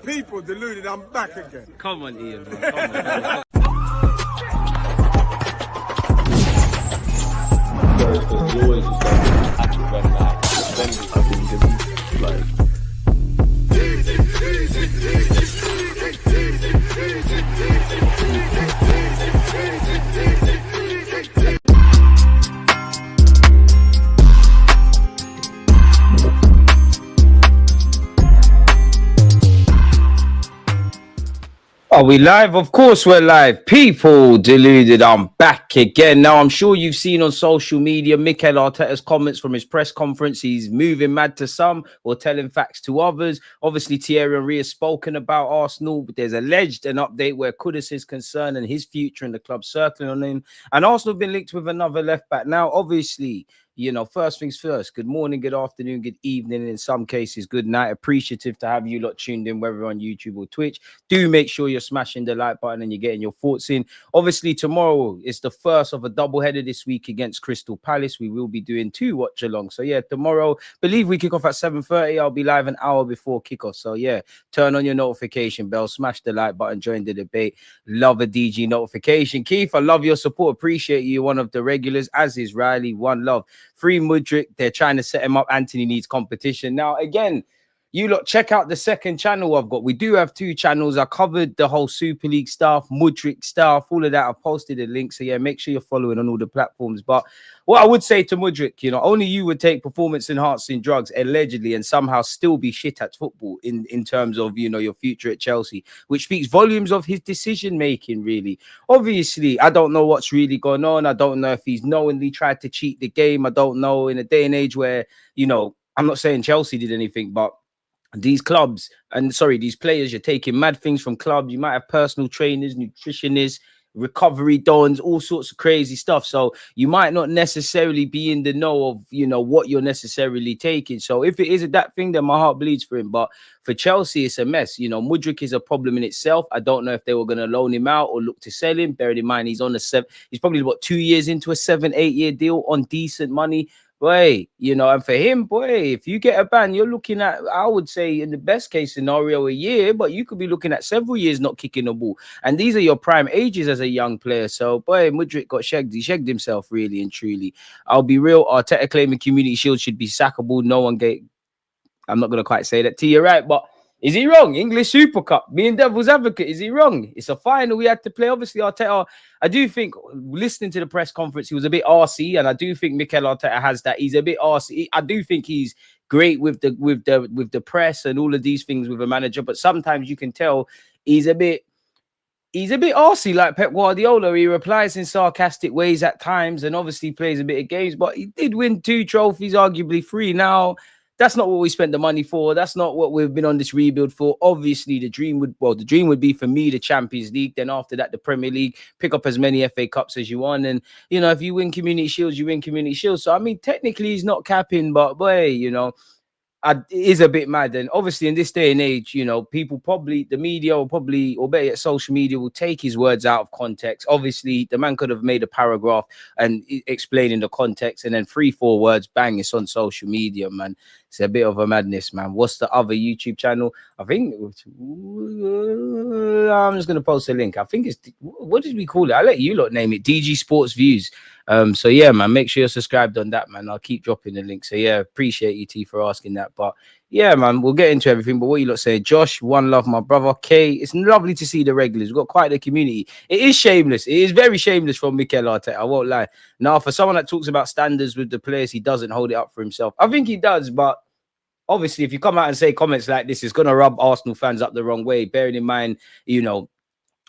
People deluded, I'm back again. Come on, Ian, man. Come on. You always just Are we live? Of course we're live. People deluded, I'm back again. Now, I'm sure you've seen on social media Mikel Arteta's comments from his press conference. He's moving mad to some or telling facts to others. Obviously, Thierry Henry has spoken about Arsenal, but there's alleged an update where Kudus is concerned and his future in the club circling on him. And Arsenal have been linked with another left back. Now, obviously, you know, first things first, good morning, good afternoon, good evening, and in some cases, good night. Appreciative to have you lot tuned in, whether on YouTube or Twitch. Do make sure you're smashing the like button and you're getting your thoughts in. Obviously, tomorrow is the first of a doubleheader this week against Crystal Palace. We will be doing 2 watch-alongs. So, yeah, tomorrow, believe we kick off at 7:30. I'll be live an hour before kickoff. So, yeah, turn on your notification bell, smash the like button, join the debate. Love a DG notification. Keith, I love your support. Appreciate you. One of the regulars, as is Riley. One love. Free Mudryk. They're trying to set him up. Anthony needs competition. Now, again, you lot check out the second channel I've got. We do have 2 channels. I covered the whole Super League stuff, Mudryk stuff, all of that. I posted a link. So, yeah, make sure you're following on all the platforms. But what I would say to Mudryk, you know, only you would take performance-enhancing drugs, allegedly, and somehow still be shit at football in terms of, you know, your future at Chelsea, which speaks volumes of his decision-making, really. Obviously, I don't know what's really going on. I don't know if he's knowingly tried to cheat the game. I don't know, in a day and age where, you know, I'm not saying Chelsea did anything, but these clubs and these players, you're taking mad things from clubs. You might have personal trainers, nutritionists, recovery dons, all sorts of crazy stuff. So you might not necessarily be in the know of, you know, what you're necessarily taking. So if it isn't that thing, then my heart bleeds for him. But for Chelsea, it's a mess. You know, Mudryk is a problem in itself. I don't know if they were going to loan him out or look to sell him. Bearing in mind, he's probably about 2 years into a 7-8 year deal on decent money. Boy, you know, and for him, boy, if you get a ban, you're looking at, I would say, in the best case scenario, a year, but you could be looking at several years not kicking the ball. And these are your prime ages as a young player. So, boy, Mudryk got shagged. He shagged himself, really and truly. I'll be real. Arteta claiming Community Shield should be sackable. No one I'm not going to quite say that to you, right? But is he wrong? English Super Cup, being devil's advocate, is he wrong? It's a final we had to play. Obviously, Arteta, I do think, listening to the press conference, he was a bit arsey, and I do think Mikel Arteta has that. He's a bit arsey. I do think he's great with the press and all of these things with a manager, but sometimes you can tell he's a bit arsey, like Pep Guardiola. He replies in sarcastic ways at times, and obviously plays a bit of games. But he did win 2 trophies, arguably 3 now. That's not what we spent the money for. That's not what we've been on this rebuild for. Obviously, the dream would be for me the Champions League. Then after that, the Premier League. Pick up as many FA Cups as you want. And, you know, if you win Community Shields, you win Community Shields. So, I mean, technically, he's not capping. But, boy, you know, it is a bit mad. And obviously, in this day and age, you know, people probably, the media will probably, or better yet, social media will take his words out of context. Obviously, the man could have made a paragraph and explaining the context, and then 3-4 words, bang, it's on social media, man. It's a bit of a madness, man. What's the other YouTube channel? I think I'm just going to post a link. I think it's, what did we call it? I'll let you lot name it. DG Sports Views. So yeah, man, make sure you're subscribed on that, man. I'll keep dropping the link. So yeah, appreciate you, T, for asking that. But yeah, man, we'll get into everything. But what you lot say, Josh, one love, my brother. K, it's lovely to see the regulars. We've got quite a community. It is shameless. It is very shameless from Mikel Arteta. I won't lie. Now, for someone that talks about standards with the players, he doesn't hold it up for himself. I think he does, but obviously, if you come out and say comments like this, it's going to rub Arsenal fans up the wrong way. Bearing in mind, you know,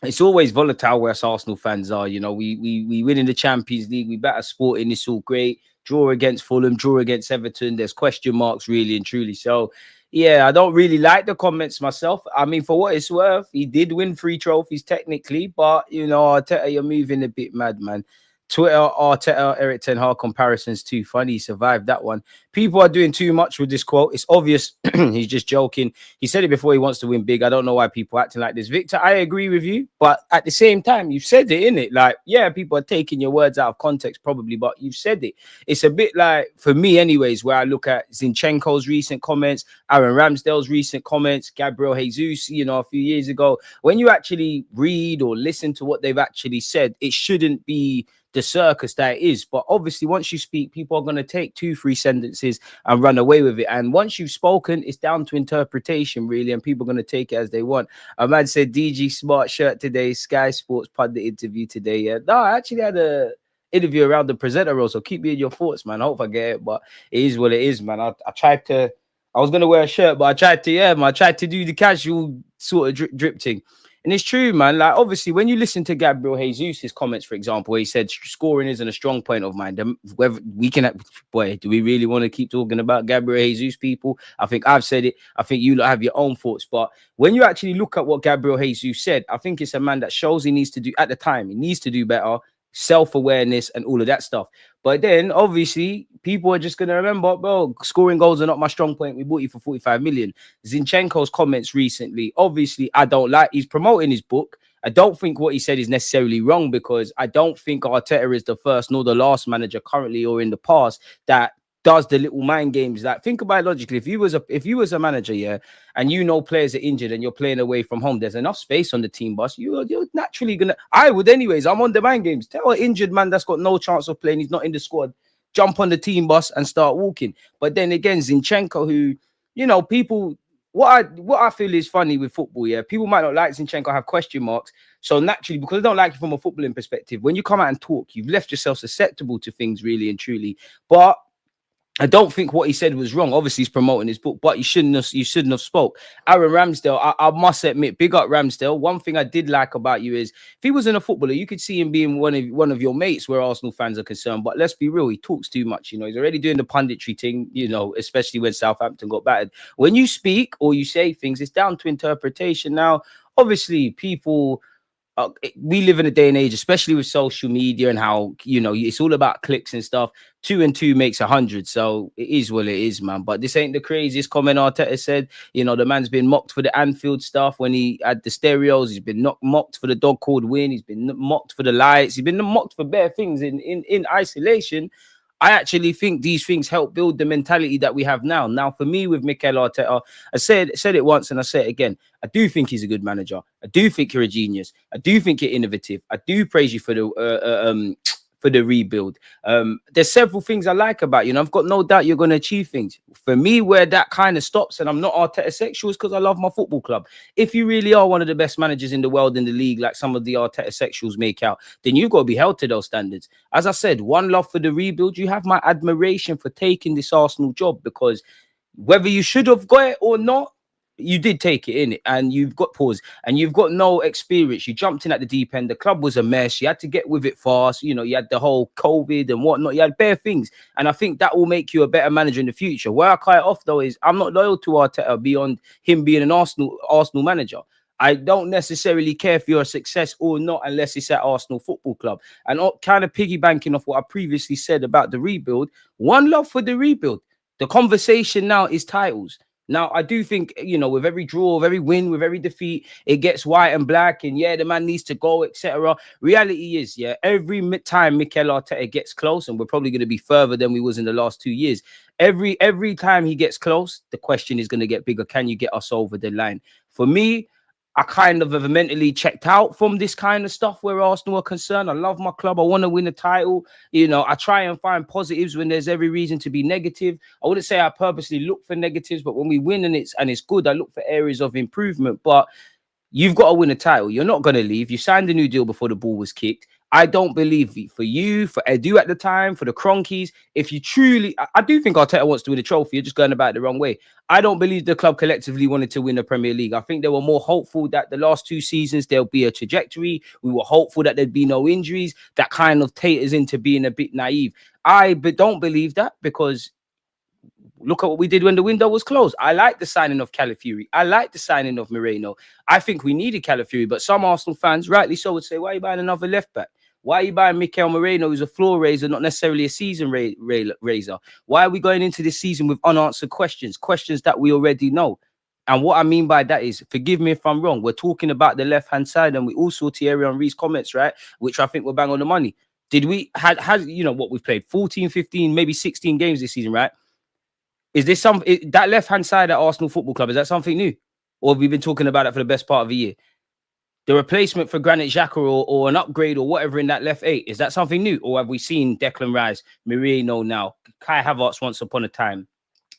it's always volatile where us Arsenal fans are. You know, we win in the Champions League. We batter Sporting. It's all great. Draw against Fulham. Draw against Everton. There's question marks, really and truly. So, yeah, I don't really like the comments myself. I mean, for what it's worth, he did win 3 trophies technically. But, you know, Arteta, you're moving a bit mad, man. Twitter, Arteta, Eric Ten Hag comparisons too funny. He survived that one. People are doing too much with this quote. It's obvious he's just joking. He said it before he wants to win big. I don't know why people are acting like this. Victor, I agree with you. But at the same time, you've said it, innit? Like, yeah, people are taking your words out of context probably, but you've said it. It's a bit like, for me anyways, where I look at Zinchenko's recent comments, Aaron Ramsdale's recent comments, Gabriel Jesus, you know, a few years ago. When you actually read or listen to what they've actually said, it shouldn't be the circus that it is. But obviously, once you speak, people are going to take 2-3 sentences and run away with it. And once you've spoken, it's down to interpretation, really, and people are going to take it as they want. A man said, DG Smart shirt today, Sky Sports pod the interview today. Yeah, no, I actually had a interview around the presenter role, so keep me in your thoughts, man. I hope I get it, but it is what it is, man. I tried to, I was going to wear a shirt, but I tried to do the casual sort of drip thing. And it's true, man. Like, obviously, when you listen to Gabriel Jesus' comments, for example, where he said scoring isn't a strong point of mine. Whether we can, boy, do we really want to keep talking about Gabriel Jesus, people? I think I've said it. I think you lot have your own thoughts. But when you actually look at what Gabriel Jesus said, I think it's a man that shows he needs to do, at the time, he needs to do better, self-awareness and all of that stuff. But then, obviously, people are just going to remember, bro, scoring goals are not my strong point. We bought you for 45 million. Zinchenko's comments recently, obviously, I don't like. He's promoting his book. I don't think what he said is necessarily wrong, because I don't think Arteta is the first nor the last manager currently or in the past that does the little mind games. Like, think about it logically. If you was a manager, yeah, and you know players are injured and you're playing away from home, there's enough space on the team bus. You're naturally gonna. I would anyways. I'm on the mind games. Tell an injured man that's got no chance of playing, he's not in the squad, jump on the team bus and start walking. But then again, Zinchenko, who, you know, people. What I feel is funny with football, yeah, people might not like Zinchenko, have question marks. So naturally, because they don't like it from a footballing perspective, when you come out and talk, you've left yourself susceptible to things, really and truly. But I don't think what he said was wrong. Obviously, he's promoting his book, but you shouldn't have spoke. Aaron Ramsdale, I must admit, big up Ramsdale. One thing I did like about you is, if he wasn't a footballer, you could see him being one of your mates where Arsenal fans are concerned. But let's be real, he talks too much. You know, he's already doing the punditry thing, you know, especially when Southampton got battered. When you speak or you say things, it's down to interpretation. Now, obviously, people... we live in a day and age, especially with social media and how, you know, it's all about clicks and stuff. 2 and 2 makes 100. So it is what it is, man. But this ain't the craziest comment Arteta said. You know, the man's been mocked for the Anfield stuff when he had the stereos. He's been mocked for the dog called win. He's been mocked for the lights. He's been mocked for bare things in isolation. I actually think these things help build the mentality that we have now. Now, for me, with Mikel Arteta, I said it once and I say it again. I do think he's a good manager. I do think you're a genius. I do think you're innovative. I do praise you for the rebuild. There's several things I like about you, and I've got no doubt you're going to achieve things. For me, where that kind of stops, and I'm not Arteta sexual, is because I love my football club. If you really are one of the best managers in the world in the league, like some of the Arteta sexuals make out, then you've got to be held to those standards. As I said, one love for the rebuild. You have my admiration for taking this Arsenal job, because whether you should have got it or not, you did take it in it, and you've got pause, and you've got no experience. You jumped in at the deep end. The club was a mess. You had to get with it fast. You know, you had the whole COVID and whatnot. You had bare things, and I think that will make you a better manager in the future. Where I cut it off though is I'm not loyal to Arteta beyond him being an Arsenal manager. I don't necessarily care if you're a success or not unless it's at Arsenal Football Club. And kind of piggybanking off what I previously said about the rebuild, one love for the rebuild. The conversation now is titles. Now, I do think, you know, with every draw, with every win, with every defeat, it gets white and black, and yeah, the man needs to go, etc. Reality is, yeah, every time Mikel Arteta gets close, and we're probably going to be further than we was in the last 2 years, every time he gets close, the question is going to get bigger. Can you get us over the line? For me, I kind of have mentally checked out from this kind of stuff where Arsenal are concerned. I love my club. I want to win a title. You know, I try and find positives when there's every reason to be negative. I wouldn't say I purposely look for negatives, but when we win and it's good, I look for areas of improvement. But you've got to win a title. You're not going to leave. You signed a new deal before the ball was kicked. I don't believe for you, for Edu at the time, for the Cronkies, if you truly, I do think Arteta wants to win a trophy. You're just going about it the wrong way. I don't believe the club collectively wanted to win the Premier League. I think they were more hopeful that the last 2 seasons there'll be a trajectory. We were hopeful that there'd be no injuries. That kind of taters into being a bit naive. I don't believe that, because look at what we did when the window was closed. I like the signing of Calafiori. I like the signing of Moreno. I think we needed Calafiori, but some Arsenal fans, rightly so, would say, why are you buying another left back? Why are you buying Mikel Moreno, who's a floor raiser, not necessarily a season raiser? Why are we going into this season with unanswered questions that we already know? And what I mean by that is, forgive me if I'm wrong, we're talking about the left-hand side, and we all saw Thierry Henry's comments, right? Which I think were bang on the money. Did we, had you know, what we've played, 14, 15, maybe 16 games this season, right? Is this that left-hand side at Arsenal Football Club, is that something new? Or have we been talking about it for the best part of a year? The replacement for Granit Xhaka or an upgrade or whatever in that left 8, is that something new? Or have we seen Declan Rice, Moreno now, Kai Havertz once upon a time,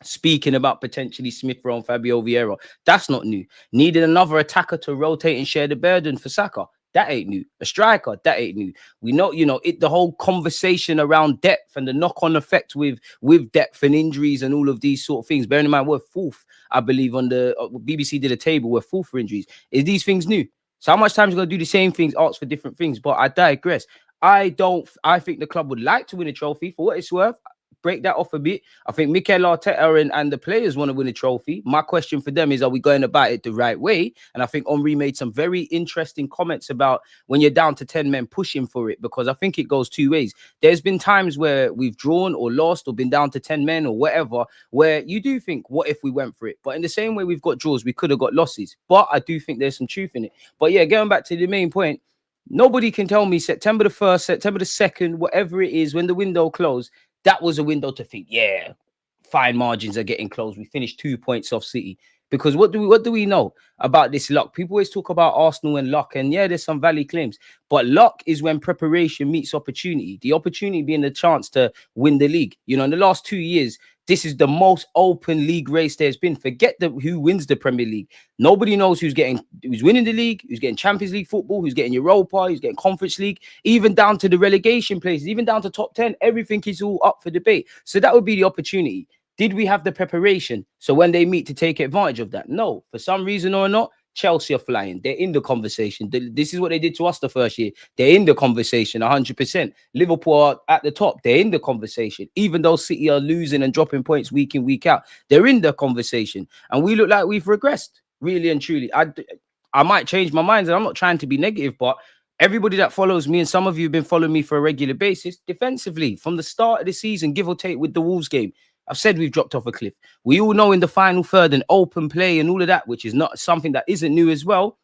speaking about potentially Smith Rowe and Fabio Vieira? That's not new. Needed another attacker to rotate and share the burden for Saka. That ain't new. A striker, that ain't new. We know, you know, the whole conversation around depth and the knock-on effect with depth and injuries and all of these sort of things. Bearing in mind, we're fourth, I believe, on the BBC did a table, we're fourth for injuries. Is these things new? So how much time is going to do the same things, ask for different things? But I digress. I think the club would like to win a trophy. For what it's worth, break that off a bit. I think Mikel Arteta and the players want to win a trophy. My question for them is, are we going about it the right way? And I think Henry made some very interesting comments about when you're down to 10 men pushing for it, because I think it goes two ways. There's been times where we've drawn or lost or been down to 10 men or whatever, where you do think, what if we went for it? But in the same way we've got draws, we could have got losses. But I do think there's some truth in it. But yeah, going back to the main point, nobody can tell me September the 1st, September the 2nd, whatever it is, when the window closed, that was a window to think, yeah, fine margins are getting closed. We finished 2 points off City. Because what do we know about this luck? People always talk about Arsenal and luck, and yeah, there's some valid claims. But luck is when preparation meets opportunity. The opportunity being the chance to win the league. You know, in the last 2 years, this is the most open league race there's been. Forget who wins the Premier League. Nobody knows who's winning the league, who's getting Champions League football, who's getting Europa, who's getting Conference League, even down to the relegation places, even down to top 10. Everything is all up for debate. So that would be the opportunity. Did we have the preparation? So when they meet to take advantage of that? No. For some reason or not, Chelsea are flying. They're in the conversation. This is what they did to us the first year. They're in the conversation 100%. Liverpool are at the top. They're in the conversation. Even though City are losing and dropping points week in, week out, they're in the conversation. And we look like we've regressed, really and truly. I might change my mind, and I'm not trying to be negative, but everybody that follows me, and some of you have been following me for a regular basis, defensively, from the start of the season, give or take with the Wolves game, I've said we've dropped off a cliff. We all know in the final third and open play and all of that, which is not something that isn't new as well,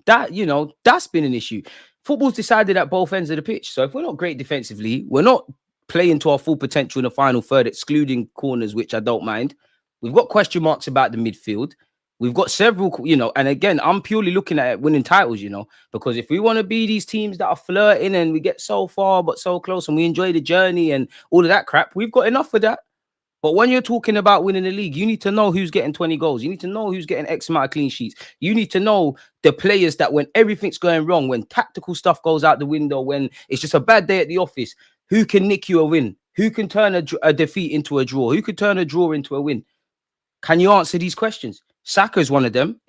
that, you know, that's been an issue. Football's decided at both ends of the pitch. So if we're not great defensively, we're not playing to our full potential in the final third, excluding corners, which I don't mind. We've got question marks about the midfield. We've got several, you know, and again, I'm purely looking at winning titles, you know, because if we want to be these teams that are flirting and we get so far but so close and we enjoy the journey and all of that crap, we've got enough of that. But when you're talking about winning the league, you need to know who's getting 20 goals. You need to know who's getting X amount of clean sheets. You need to know the players that when everything's going wrong, when tactical stuff goes out the window, when it's just a bad day at the office, who can nick you a win? Who can turn a defeat into a draw? Who could turn a draw into a win? Can you answer these questions? Saka's one of them,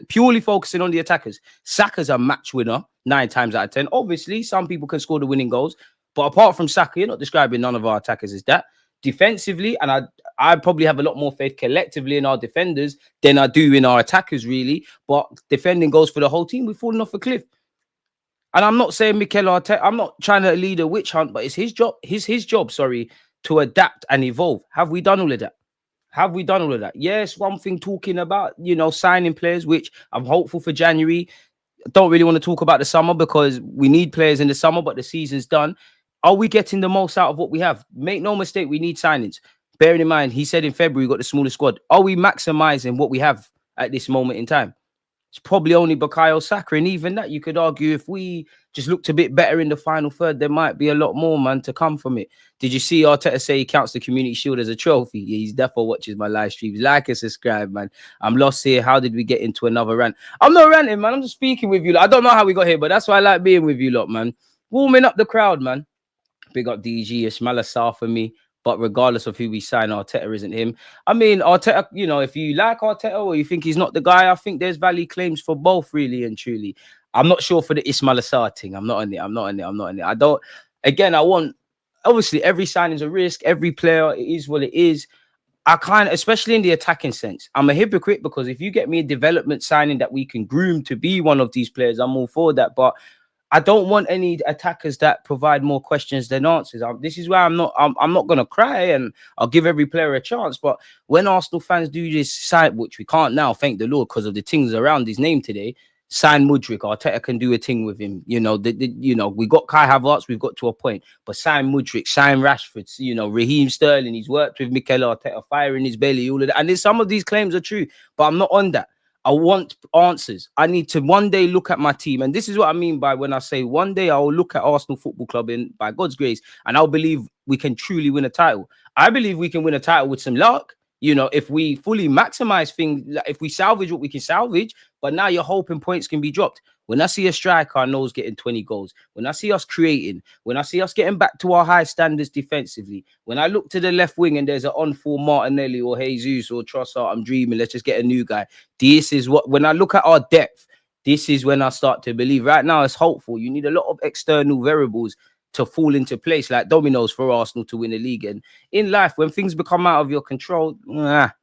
purely focusing on the attackers. Saka's a match winner 9 times out of 10. Obviously, some people can score the winning goals. But apart from Saka, you're not describing none of our attackers as that. Defensively, and I probably have a lot more faith collectively in our defenders than I do in our attackers, really. But defending goes for the whole team. We've fallen off a cliff. And I'm not saying Mikel Arteta, I'm not trying to lead a witch hunt, but it's his job, his job, to adapt and evolve. Have we done all of that? Have we done all of that? Yes, one thing talking about, you know, signing players, which I'm hopeful for January. I don't really want to talk about the summer because we need players in the summer, but the season's done. Are we getting the most out of what we have? Make no mistake, we need signings. Bearing in mind, he said in February we got the smallest squad. Are we maximizing what we have at this moment in time? It's probably only Bukayo Saka, and even that, you could argue if we just looked a bit better in the final third, there might be a lot more, man, to come from it. Did you see Arteta say he counts the Community Shield as a trophy? Yeah, he's definitely watches my live streams. Like and subscribe, man. I'm lost here. How did we get into another rant? I'm not ranting, man. I'm just speaking with you. I don't know how we got here, but that's why I like being with you lot, man. Warming up the crowd, man. Big up DG, Ismail Assar for me. But regardless of who we sign, Arteta isn't him. I mean, Arteta, you know, if you like Arteta or you think he's not the guy, I think there's valid claims for both, really and truly. I'm not sure for the Ismail Assar thing. I'm not in it. I don't, again, I want, obviously, every signing is a risk. Every player, it is what it is. I kind of, especially in the attacking sense, I'm a hypocrite because if you get me a development signing that we can groom to be one of these players, I'm all for that. But I don't want any attackers that provide more questions than answers. This is why I'm not gonna cry, and I'll give every player a chance. But when Arsenal fans do this side, which we can't now, thank the Lord, because of the things around his name today, sign Mudryk. Arteta can do a thing with him. You know, we got Kai Havertz, we've got to a point, but sign Mudryk, sign Rashford. You know, Raheem Sterling. He's worked with Mikel Arteta, fire in his belly, all of that. And then some of these claims are true, but I'm not on that. I want answers. I need to one day look at my team. And this is what I mean by when I say one day I will look at Arsenal Football Club by God's grace, and I'll believe we can truly win a title. I believe we can win a title with some luck. You know, if we fully maximize things, if we salvage what we can salvage, but now you're hoping points can be dropped. When I see a striker I know is getting 20 goals, when I see us creating, when I see us getting back to our high standards defensively, when I look to the left wing and there's an on-form Martinelli or Jesus or Trossard, I'm dreaming, let's just get a new guy. This is what, when I look at our depth, this is when I start to believe. Right now, it's hopeful. You need a lot of external variables to fall into place like dominoes for Arsenal to win the league. And in life, when things become out of your control, it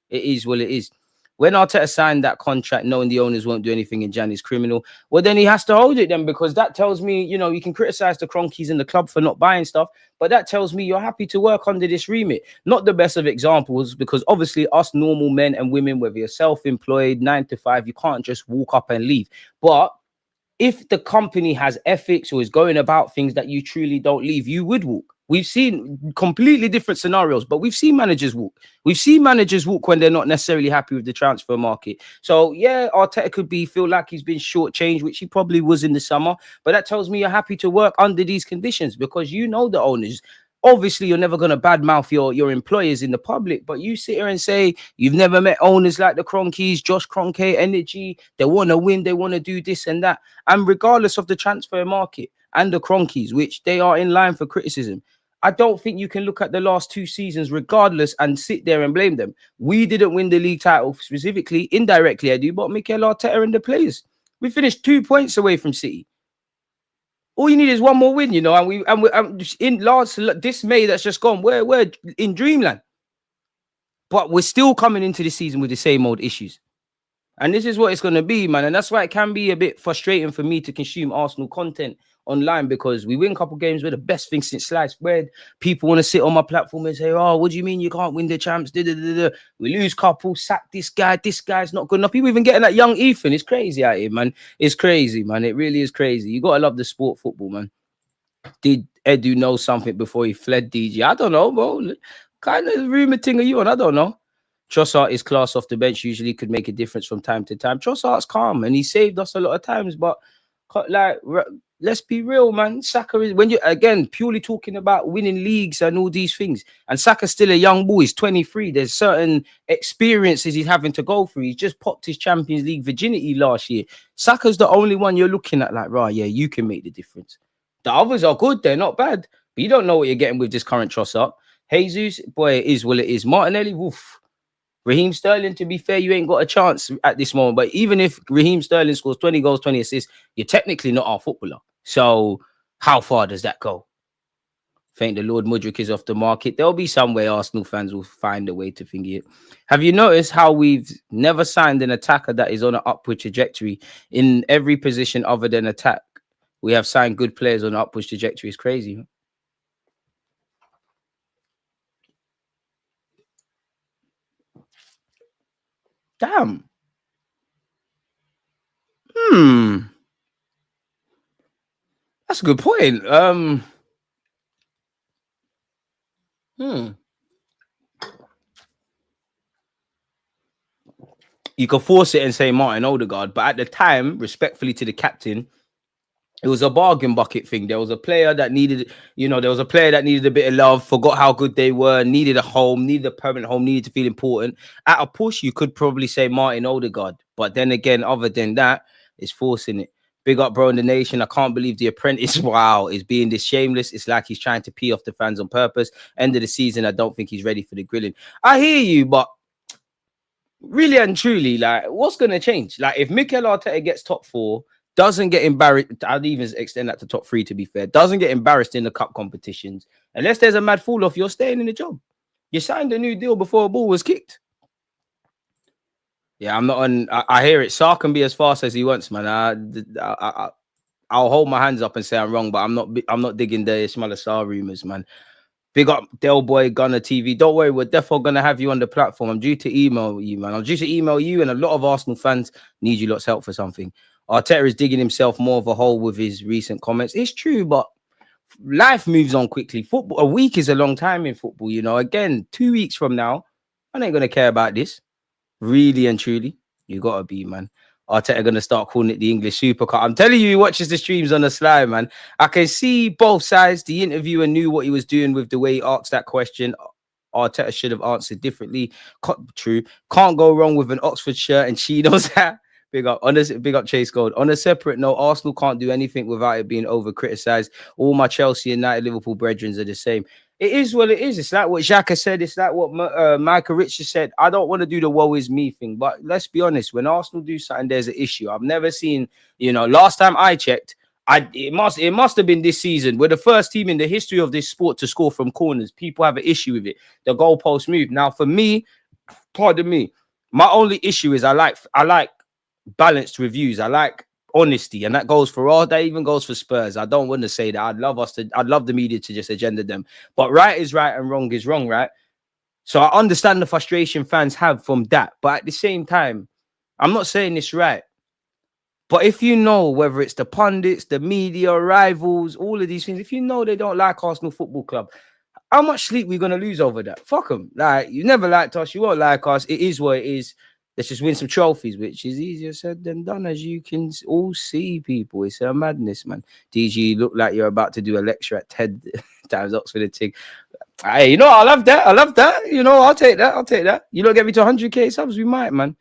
is what it is. When Arteta signed that contract, knowing the owners won't do anything in Jan is criminal, well, then he has to hold it then, because that tells me, you know, you can criticize the Cronkies in the club for not buying stuff, but that tells me you're happy to work under this remit. Not the best of examples, because obviously us normal men and women, whether you're self-employed, 9 to 5, you can't just walk up and leave. But if the company has ethics or is going about things that you truly don't leave, you would walk. We've seen completely different scenarios, but we've seen managers walk. We've seen managers walk when they're not necessarily happy with the transfer market. So, yeah, Arteta could feel like he's been shortchanged, which he probably was in the summer. But that tells me you're happy to work under these conditions, because you know the owners. Obviously, you're never going to badmouth your employers in the public, but you sit here and say you've never met owners like the Cronkies, Josh Kroenke, energy. They want to win. They want to do this and that. And regardless of the transfer market and the Cronkies, which they are in line for criticism, I don't think you can look at the last 2 seasons regardless and sit there and blame them. We didn't win the league title specifically, indirectly, I do, but Mikel Arteta and the players. We finished 2 points away from City. All you need is one more win, you know, and we in this May that's just gone. We're in dreamland, but we're still coming into the season with the same old issues, and this is what it's going to be, man. And that's why it can be a bit frustrating for me to consume Arsenal content online, because we win a couple games, we're the best thing since sliced bread. People want to sit on my platform and say, "Oh, what do you mean you can't win the champs?" We lose couple, sack this guy's not good enough. People even getting that young Ethan. It's crazy out here, man. It's crazy, man. It really is crazy. You gotta love the sport football, man. Did Edu know something before he fled DG? I don't know, bro. Kind of rumor thing are you on? I don't know. Trossard is class off the bench, usually could make a difference from time to time. Trossard's calm and he saved us a lot of times, but like, let's be real, man. Saka is, when you again purely talking about winning leagues and all these things, and Saka's still a young boy. He's 23. There's certain experiences he's having to go through. He's just popped his Champions League virginity last year. Saka's the only one you're looking at like, right, yeah, you can make the difference. The others are good, they're not bad, but you don't know what you're getting with this current Trossard. Jesus, boy, it is what it is. Martinelli, woof. Raheem Sterling, to be fair, you ain't got a chance at this moment. But even if Raheem Sterling scores 20 goals, 20 assists, you're technically not our footballer. So how far does that go? Thank the Lord, Mudryk is off the market. There'll be some way Arsenal fans will find a way to think it. Have you noticed how we've never signed an attacker that is on an upward trajectory in every position other than attack? We have signed good players on an upward trajectory. It's crazy. Damn. That's a good point. You could force it and say Martin Odegaard, but at the time, respectfully to the captain, it was a bargain bucket thing. There was a player that needed, a bit of love, forgot how good they were, needed a home, needed a permanent home, needed to feel important. At a push, you could probably say Martin Odegaard. But then again, other than that, it's forcing it. Big up, bro, in the nation. I can't believe the apprentice, wow, is being this shameless. It's like he's trying to pee off the fans on purpose. End of the season, I don't think he's ready for the grilling. I hear you, but really and truly, like, what's going to change? Like, if Mikel Arteta gets top 4, doesn't get embarrassed, I'd even extend that to top 3, to be fair, doesn't get embarrassed in the cup competitions, unless there's a mad fall off, you're staying in the job. You signed a new deal before a ball was kicked. Yeah, I'm not on. I hear it. Sarr can be as fast as he wants, man. I'll hold my hands up and say I'm wrong, but I'm not digging the Ismail Assar rumors, man. Big up Del Boy Gunner TV. Don't worry, we're definitely gonna have you on the platform. I'm due to email you, man. I'm due to email you, and a lot of Arsenal fans need you lot's help for something. Arteta is digging himself more of a hole with his recent comments. It's true, but life moves on quickly. Football, a week is a long time in football, you know. Again, 2 weeks from now, I ain't gonna care about this. Really and truly, you gotta be, man. Arteta gonna start calling it the English Super Cup. I'm telling you, he watches the streams on the slide, man. I can see both sides. The interviewer knew what he was doing with the way he asked that question. Arteta should have answered differently. True. Can't go wrong with an Oxford shirt and Cheetos hat. Big up Chase Gold. On a separate note, Arsenal can't do anything without it being over criticized. All my Chelsea, United, Liverpool brethren are the same. It is what it is. It's like what Xhaka said. It's like what Michael Richards said. I don't want to do the woe is me thing, but let's be honest. When Arsenal do something, there's an issue. I've never seen, last time I checked, it must have been this season. We're the first team in the history of this sport to score from corners. People have an issue with it. The goalpost move. Now, for me, pardon me, my only issue is I like balanced reviews. I like honesty, and that goes for all. That even goes for Spurs. I don't want to say that. I'd love the media to just agenda them. But right is right and wrong is wrong, right? So I understand the frustration fans have from that. But at the same time, I'm not saying it's right. But if you know, whether it's the pundits, the media, rivals, all of these things, if you know they don't like Arsenal Football Club, how much sleep we gonna lose over that? Fuck them. Like, you never liked us, you won't like us. It is what it is. Let's just win some trophies, which is easier said than done, as you can all see, people. It's a madness, man. DG, you look like you're about to do a lecture at TED times Oxford and Tig. Hey, I love that. I'll take that. You don't get me to 100k subs, we might, man.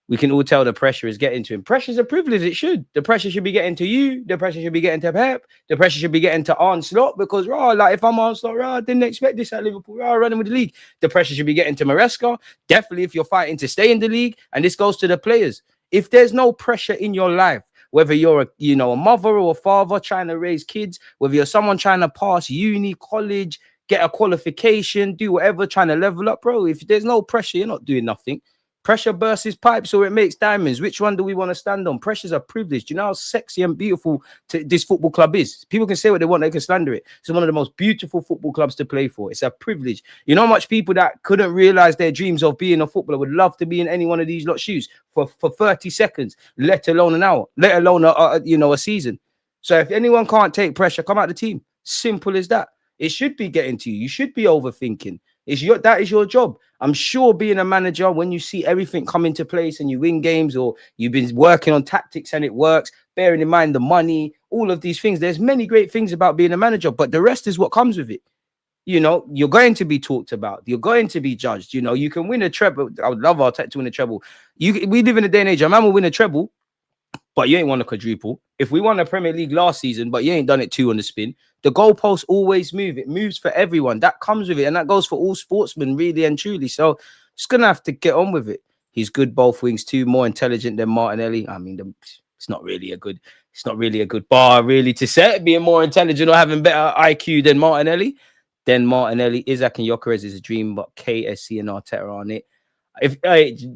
We can all tell the pressure is getting to him. Pressure's a privilege. It should. The pressure should be getting to you. The pressure should be getting to Pep. The pressure should be getting to Arne Slot, because if I'm Arne Slot, I didn't expect this at Liverpool. Running with the league. The pressure should be getting to Maresca. Definitely, if you're fighting to stay in the league, and this goes to the players. If there's no pressure in your life, whether you're a mother or a father trying to raise kids, whether you're someone trying to pass uni, college, get a qualification, do whatever, trying to level up, bro. If there's no pressure, you're not doing nothing. Pressure bursts pipes or it makes diamonds. Which one do we want to stand on? Pressure's a privilege. Do you know how sexy and beautiful this football club is? People can say what they want. They can slander it. It's one of the most beautiful football clubs to play for. It's a privilege. You know how much people that couldn't realize their dreams of being a footballer would love to be in any one of these lot shoes for 30 seconds, let alone an hour, let alone a season. So if anyone can't take pressure, come out the team. Simple as that. It should be getting to you. You should be overthinking. That is your job. I'm sure being a manager, when you see everything come into place and you win games, or you've been working on tactics and it works, bearing in mind the money, all of these things, there's many great things about being a manager, but the rest is what comes with it. You're going to be talked about. You're going to be judged. You can win a treble. I would love Arteta to win a treble. We live in a day and age, a man will win a treble, but you ain't won a quadruple. If we won the Premier League last season, but you ain't done it 2 on the spin, the goalposts always move. It moves for everyone. That comes with it. And that goes for all sportsmen, really and truly. So just going to have to get on with it. He's good both wings too, more intelligent than Martinelli. I mean, it's not really a good bar, really, to set, being more intelligent or having better IQ than Martinelli. Then Martinelli, Isaac and Gyökeres is a dream, but KSC and Arteta are on it.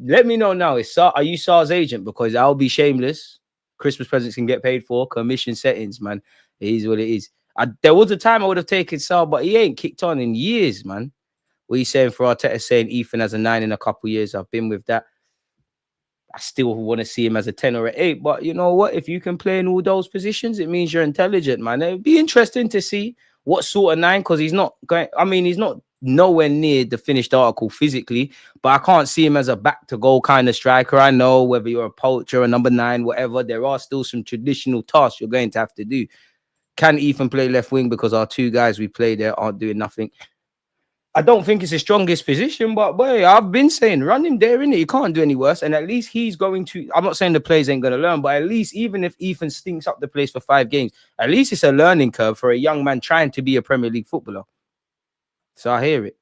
Let me know now. Are you Sar's agent? Because I'll be shameless. Christmas presents can get paid for. Commission settings, man. It is what it is. There was a time I would have taken Sar, but he ain't kicked on in years, man. What are you saying for Arteta saying Ethan has a 9 in a couple of years? I've been with that. I still want to see him as a 10 or an 8. But you know what? If you can play in all those positions, it means you're intelligent, man. It'd be interesting to see what sort of 9, because he's not nowhere near the finished article physically, but I can't see him as a back to goal kind of striker. I know whether you're a poacher, a number 9, whatever, there are still some traditional tasks you're going to have to do. Can Ethan play left wing because our 2 guys we play there aren't doing nothing? I don't think it's the strongest position, but boy, I've been saying run him there, innit? You can't do any worse. And at least he's going to, I'm not saying the players ain't going to learn, but at least even if Ethan stinks up the place for 5 games, at least it's a learning curve for a young man trying to be a Premier League footballer. So I hear it.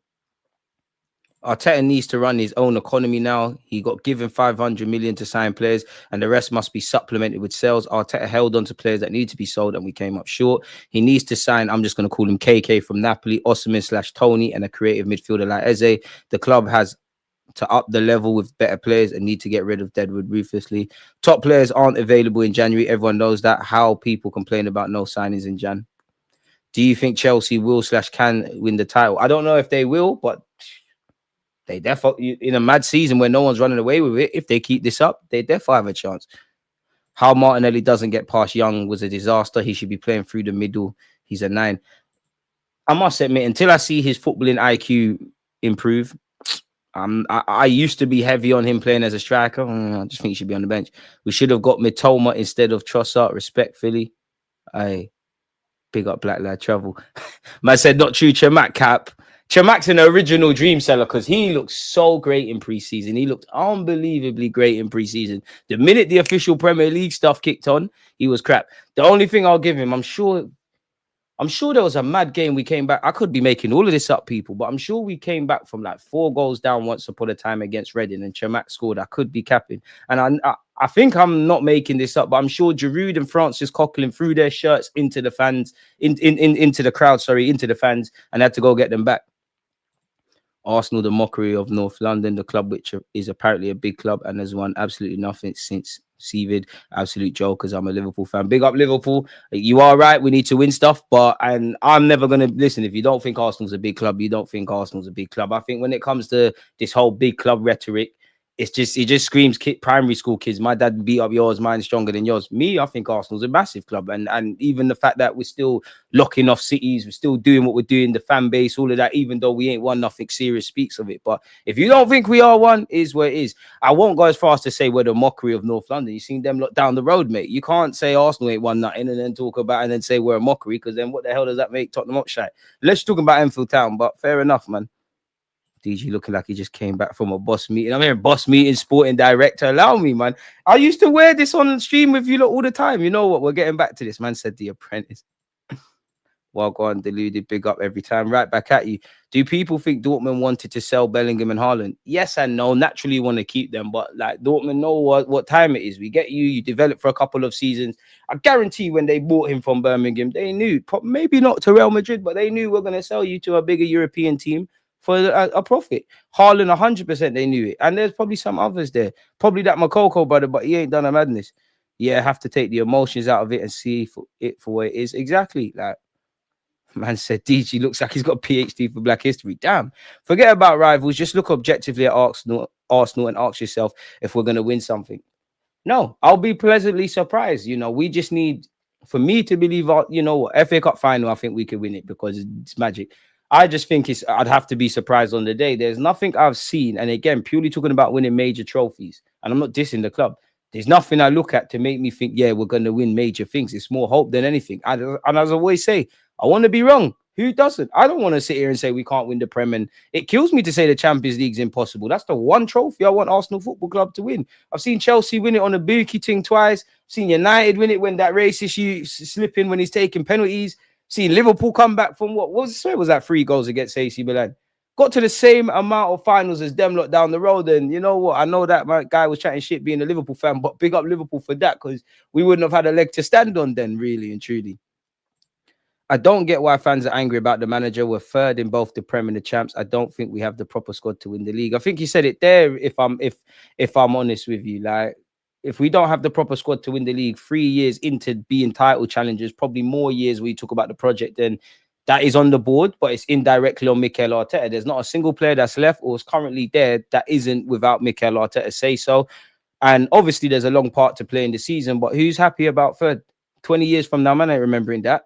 Arteta needs to run his own economy now. He got given 500 million to sign players, and the rest must be supplemented with sales. Arteta held on to players that need to be sold, and we came up short. He needs to sign, I'm just going to call him KK from Napoli, Osimhen / Tony, and a creative midfielder like Eze. The club has to up the level with better players and need to get rid of Deadwood ruthlessly. Top players aren't available in January. Everyone knows that. How people complain about no signings in Jan. Do you think Chelsea will/can win the title? I don't know if they will, but they definitely, in a mad season where no one's running away with it, if they keep this up, they definitely have a chance. How Martinelli doesn't get past Young was a disaster. He should be playing through the middle. He's a 9. I must admit, until I see his footballing IQ improve, I used to be heavy on him playing as a striker. I just think he should be on the bench. We should have got Mitoma instead of Trossard, respectfully. Big up Black Lad Travel. Man said, not true, Chamak cap. Chamak's an original dream seller because he looked so great in preseason. He looked unbelievably great in preseason. The minute the official Premier League stuff kicked on, he was crap. The only thing I'll give him, I'm sure there was a mad game. We came back. I could be making all of this up, people, but I'm sure we came back from like 4 goals down once upon a time against Reading, and Chamak scored. I could be capping. And I think I'm not making this up, but I'm sure Giroud and Francis Coquelin threw their shirts into the fans, into the crowd, into the fans, and had to go get them back. Arsenal, the mockery of North London, the club which is apparently a big club and has won absolutely nothing since Seavid. Absolute jokers. I'm a Liverpool fan. Big up Liverpool. You are right. We need to win stuff, and I'm never going to listen. If you don't think Arsenal's a big club, you don't think Arsenal's a big club. I think when it comes to this whole big club rhetoric, it just screams primary school kids. My dad beat up yours, mine's stronger than yours. Me, I think Arsenal's a massive club. And even the fact that we're still locking off cities, we're still doing what we're doing, the fan base, all of that, even though we ain't won nothing serious speaks of it. But if you don't think we are one, is where it is. I won't go as far as to say we're the mockery of North London. You've seen them look down the road, mate. You can't say Arsenal ain't won nothing and then talk about and then say we're a mockery, because then what the hell does that make Tottenham upshite? Let's talk about Enfield Town, but fair enough, man. DG looking like he just came back from a boss meeting. I'm hearing boss meeting, sporting director. Allow me, man. I used to wear this on stream with you lot all the time. You know what? We're getting back to this. Man said The Apprentice. Well, go on, Deluded. Big up every time. Right back at you. Do people think Dortmund wanted to sell Bellingham and Haaland? Yes and no. Naturally, you want to keep them, but like Dortmund know what time it is. We get you. You develop for a couple of seasons. I guarantee when they bought him from Birmingham, they knew, maybe not to Real Madrid, but they knew we're going to sell you to a bigger European team for a profit. Haaland, 100%, they knew it. And there's probably some others there. Probably that Makoko brother, but he ain't done a madness. Yeah, have to take the emotions out of it and see it for what it is. Exactly. Like, man said, DG looks like he's got a PhD for Black History. Damn. Forget about rivals. Just look objectively at Arsenal and ask yourself if we're going to win something. No, I'll be pleasantly surprised. You know, we just need, for me to believe, you know, FA Cup final, I think we could win it because it's magic. I just think I'd have to be surprised on the day. There's nothing I've seen. And again, purely talking about winning major trophies. And I'm not dissing the club. There's nothing I look at to make me think, yeah, we're going to win major things. It's more hope than anything. And as I always say, I want to be wrong. Who doesn't? I don't want to sit here and say we can't win the Prem. And it kills me to say the Champions League's impossible. That's the one trophy I want Arsenal Football Club to win. I've seen Chelsea win it on a bookie thing twice. I've seen United win it when that race issue slipping when he's taking penalties. Seen Liverpool come back from what was that 3 goals against AC Milan. Got to the same amount of finals as them lot down the road. And you know what? I know that my guy was chatting shit being a Liverpool fan, but big up Liverpool for that, because we wouldn't have had a leg to stand on then, really and truly. I don't get why fans are angry about the manager. We're third in both the Prem and the Champs. I don't think we have the proper squad to win the league. I think you said it there. If I'm honest with you, like, if we don't have the proper squad to win the league 3 years into being title challengers, probably more years we talk about the project, then that is on the board, but it's indirectly on Mikel Arteta. There's not a single player that's left or is currently there that isn't without Mikel Arteta say so. And obviously there's a long part to play in the season, but who's happy about third? 20 years from now, man, I ain't remembering that.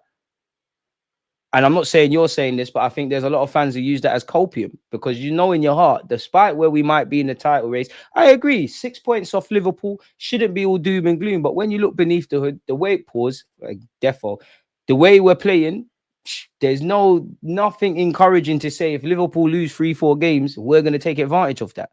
And I'm not saying you're saying this, but I think there's a lot of fans who use that as copium, because you know in your heart, despite where we might be in the title race, I agree, 6 points off Liverpool shouldn't be all doom and gloom. But when you look beneath the hood, the way it pours, like defo, the way we're playing, there's nothing encouraging to say if Liverpool lose 3-4 games, we're going to take advantage of that.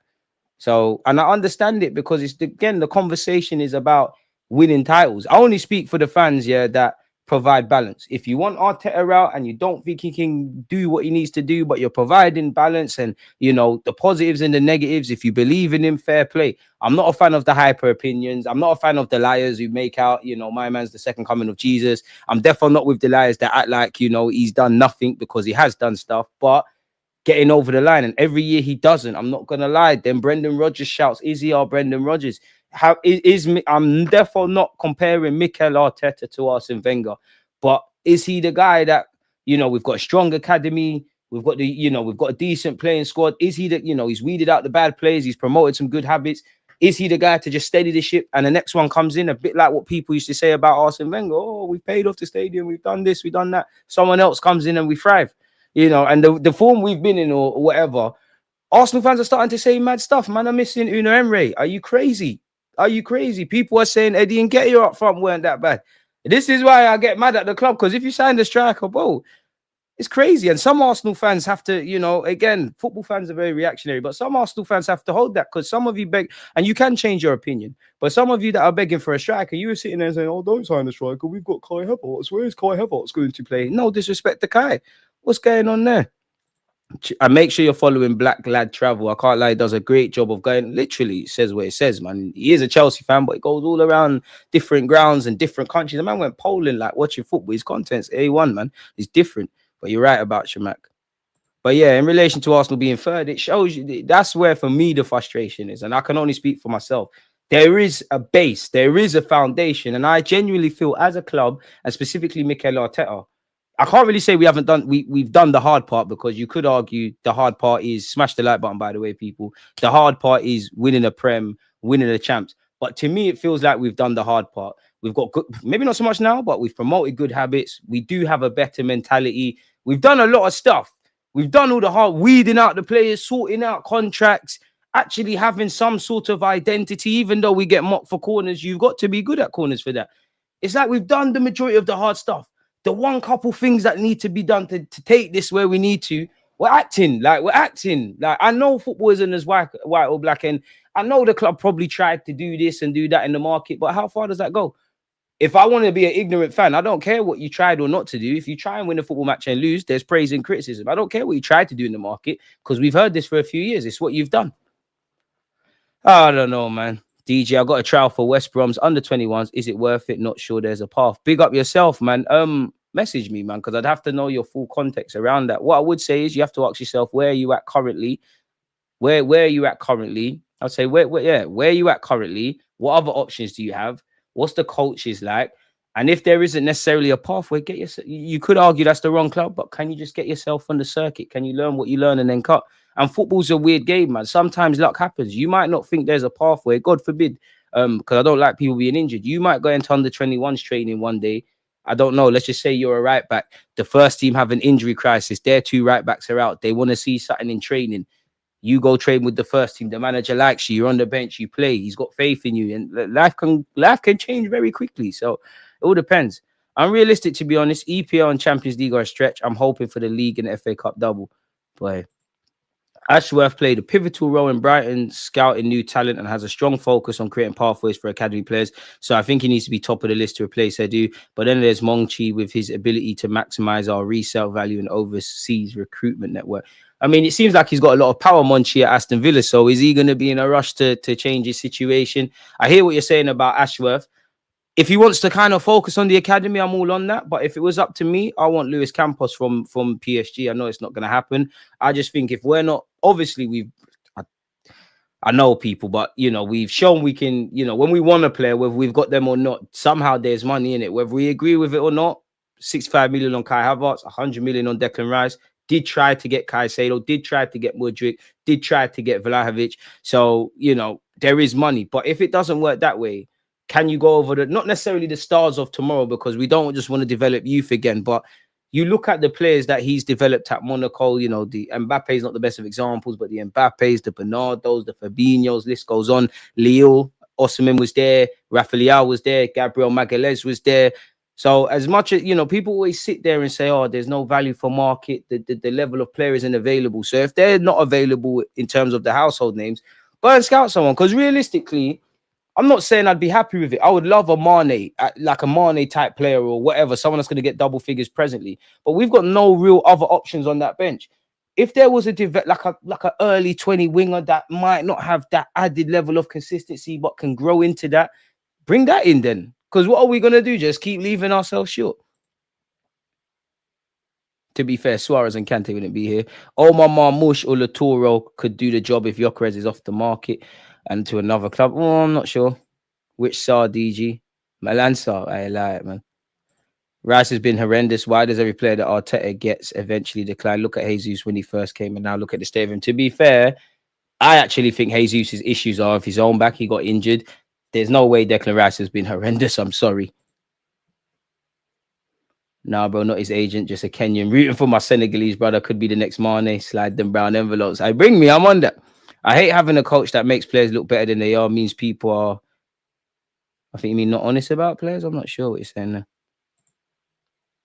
So, and I understand it, because it's, again, the conversation is about winning titles. I only speak for the fans, yeah, that provide balance. If you want Arteta out and you don't think he can do what he needs to do, but you're providing balance and, you know, the positives and the negatives, if you believe in him, fair play. I'm not a fan of the hyper opinions. I'm not a fan of the liars who make out, you know, my man's the second coming of Jesus. I'm definitely not with the liars that act like, you know, he's done nothing, because he has done stuff. But getting over the line, and every year he doesn't. I'm not gonna lie. Then Brendan Rodgers shouts, "Is he our Brendan Rodgers?" How is I'm therefore not comparing Mikel Arteta to Arsene Wenger, but is he the guy that, we've got a strong academy, we've got we've got a decent playing squad? Is he that, he's weeded out the bad players, he's promoted some good habits? Is he the guy to just steady the ship and the next one comes in, a bit like what people used to say about Arsene Wenger? Oh, we paid off the stadium, we've done this, we've done that. Someone else comes in and we thrive. And the form we've been in or whatever, Arsenal fans are starting to say mad stuff. Man, I'm missing Una Emre. Are you crazy? Are you crazy? People are saying Eddie and Nketiah up front weren't that bad. This is why I get mad at the club, because if you sign the striker, bro, it's crazy. And some Arsenal fans have to, again, football fans are very reactionary, but some Arsenal fans have to hold that, because some of you beg, and you can change your opinion, but some of you that are begging for a striker, you were sitting there saying, oh, don't sign the striker. We've got Kai Havertz. Where is Kai Havertz going to play? No disrespect to Kai. What's going on there? And make sure you're following Black Lad Travel. I can't lie, he does a great job of going, literally says what it says, man. He is a Chelsea fan, but he goes all around different grounds and different countries. The man went Poland, like watching football. His content's A1, man. It's different. But you're right about Shamak. But yeah, in relation to Arsenal being third, it shows you, that's where for me the frustration is. And I can only speak for myself. There is a base, there is a foundation. And I genuinely feel as a club, and specifically Mikel Arteta, I can't really say we've done the hard part, because you could argue the hard part is, smash the like button, by the way, people. The hard part is winning a Prem, winning the champs. But to me, it feels like we've done the hard part. We've got good, maybe not so much now, but we've promoted good habits. We do have a better mentality. We've done a lot of stuff. We've done all the hard, weeding out the players, sorting out contracts, actually having some sort of identity. Even though we get mocked for corners, you've got to be good at corners for that. It's like we've done the majority of the hard stuff. The one couple things that need to be done to take this where we need to, we're acting. Like, I know football isn't as white or black, and I know the club probably tried to do this and do that in the market, but how far does that go? If I want to be an ignorant fan, I don't care what you tried or not to do. If you try and win a football match and lose, there's praise and criticism. I don't care what you tried to do in the market, because we've heard this for a few years. It's what you've done. I don't know, man. DJ, I got a trial for West Brom's under 21s. Is it worth it? Not sure there's a path. Big up yourself, man. Message me, man, because I'd have to know your full context around that. What I would say is you have to ask yourself, where are you at currently? Where are you at currently? I'd say, where are you at currently? What other options do you have? What's the coaches like? And if there isn't necessarily a pathway, get yourself. You could argue that's the wrong club, but can you just get yourself on the circuit? Can you learn what you learn and then cut? And football's a weird game, man. Sometimes luck happens. You might not think there's a pathway, God forbid, because I don't like people being injured. You might go into under 21s training one day. I don't know. Let's just say you're a right back. The first team have an injury crisis. Their two right backs are out. They want to see something in training. You go train with the first team. The manager likes you. You're on the bench. You play. He's got faith in you, and life can change very quickly. So it all depends. I'm realistic, to be honest. EPL and Champions League are a stretch. I'm hoping for the league and FA Cup double. But Ashworth played a pivotal role in Brighton scouting new talent and has a strong focus on creating pathways for academy players. So I think he needs to be top of the list to replace Edu. But then there's Mongchi with his ability to maximize our resale value and overseas recruitment network. I mean, it seems like he's got a lot of power, Monchi, at Aston Villa. So is he going to be in a rush to change his situation? I hear what you're saying about Ashworth. If he wants to kind of focus on the academy, I'm all on that. But if it was up to me, I want Luis Campos from PSG. I know it's not going to happen. I just think if we're not, obviously I know people, but we've shown we can, when we want to play, whether we've got them or not, somehow there's money in it. Whether we agree with it or not, 65 million on Kai Havertz, 100 million on Declan Rice. Did try to get Caicedo, did try to get Mudryk, did try to get Vlahovic. So, there is money. But if it doesn't work that way, can you go over not necessarily the stars of tomorrow, because we don't just want to develop youth again, but you look at the players that he's developed at Monaco, the Mbappe is not the best of examples, but the Mbappes, the Bernardos, the Fabinhos, list goes on. Lille, Osimhen was there, Rafael was there, Gabriel Magalhaes was there. So as much as, people always sit there and say, oh, there's no value for market, the level of player isn't available. So if they're not available in terms of the household names, go and scout someone. Because realistically, I'm not saying I'd be happy with it. I would love a Mane, like a Mane type player or whatever, someone that's going to get double figures presently. But we've got no real other options on that bench. If there was like a early 20 winger that might not have that added level of consistency but can grow into that, bring that in then. Because what are we going to do? Just keep leaving ourselves short? To be fair, Suarez and Kante wouldn't be here. Omar Marmoush or Latoro could do the job if Gyökeres is off the market and to another club. Oh, I'm not sure. Which Sar DG? Milan Sar. I lie it, man. Rice has been horrendous. Why does every player that Arteta gets eventually decline? Look at Jesus when he first came and now look at the state of him. To be fair, I actually think Jesus' issues are of his own back. He got injured. There's no way Declan Rice has been horrendous. I'm sorry. Nah, bro, not his agent, just a Kenyan. Rooting for my Senegalese brother. Could be the next Mane. Slide them brown envelopes. I bring me. I'm on that. I hate having a coach that makes players look better than they are. Means people are, I think you mean not honest about players. I'm not sure what you're saying there.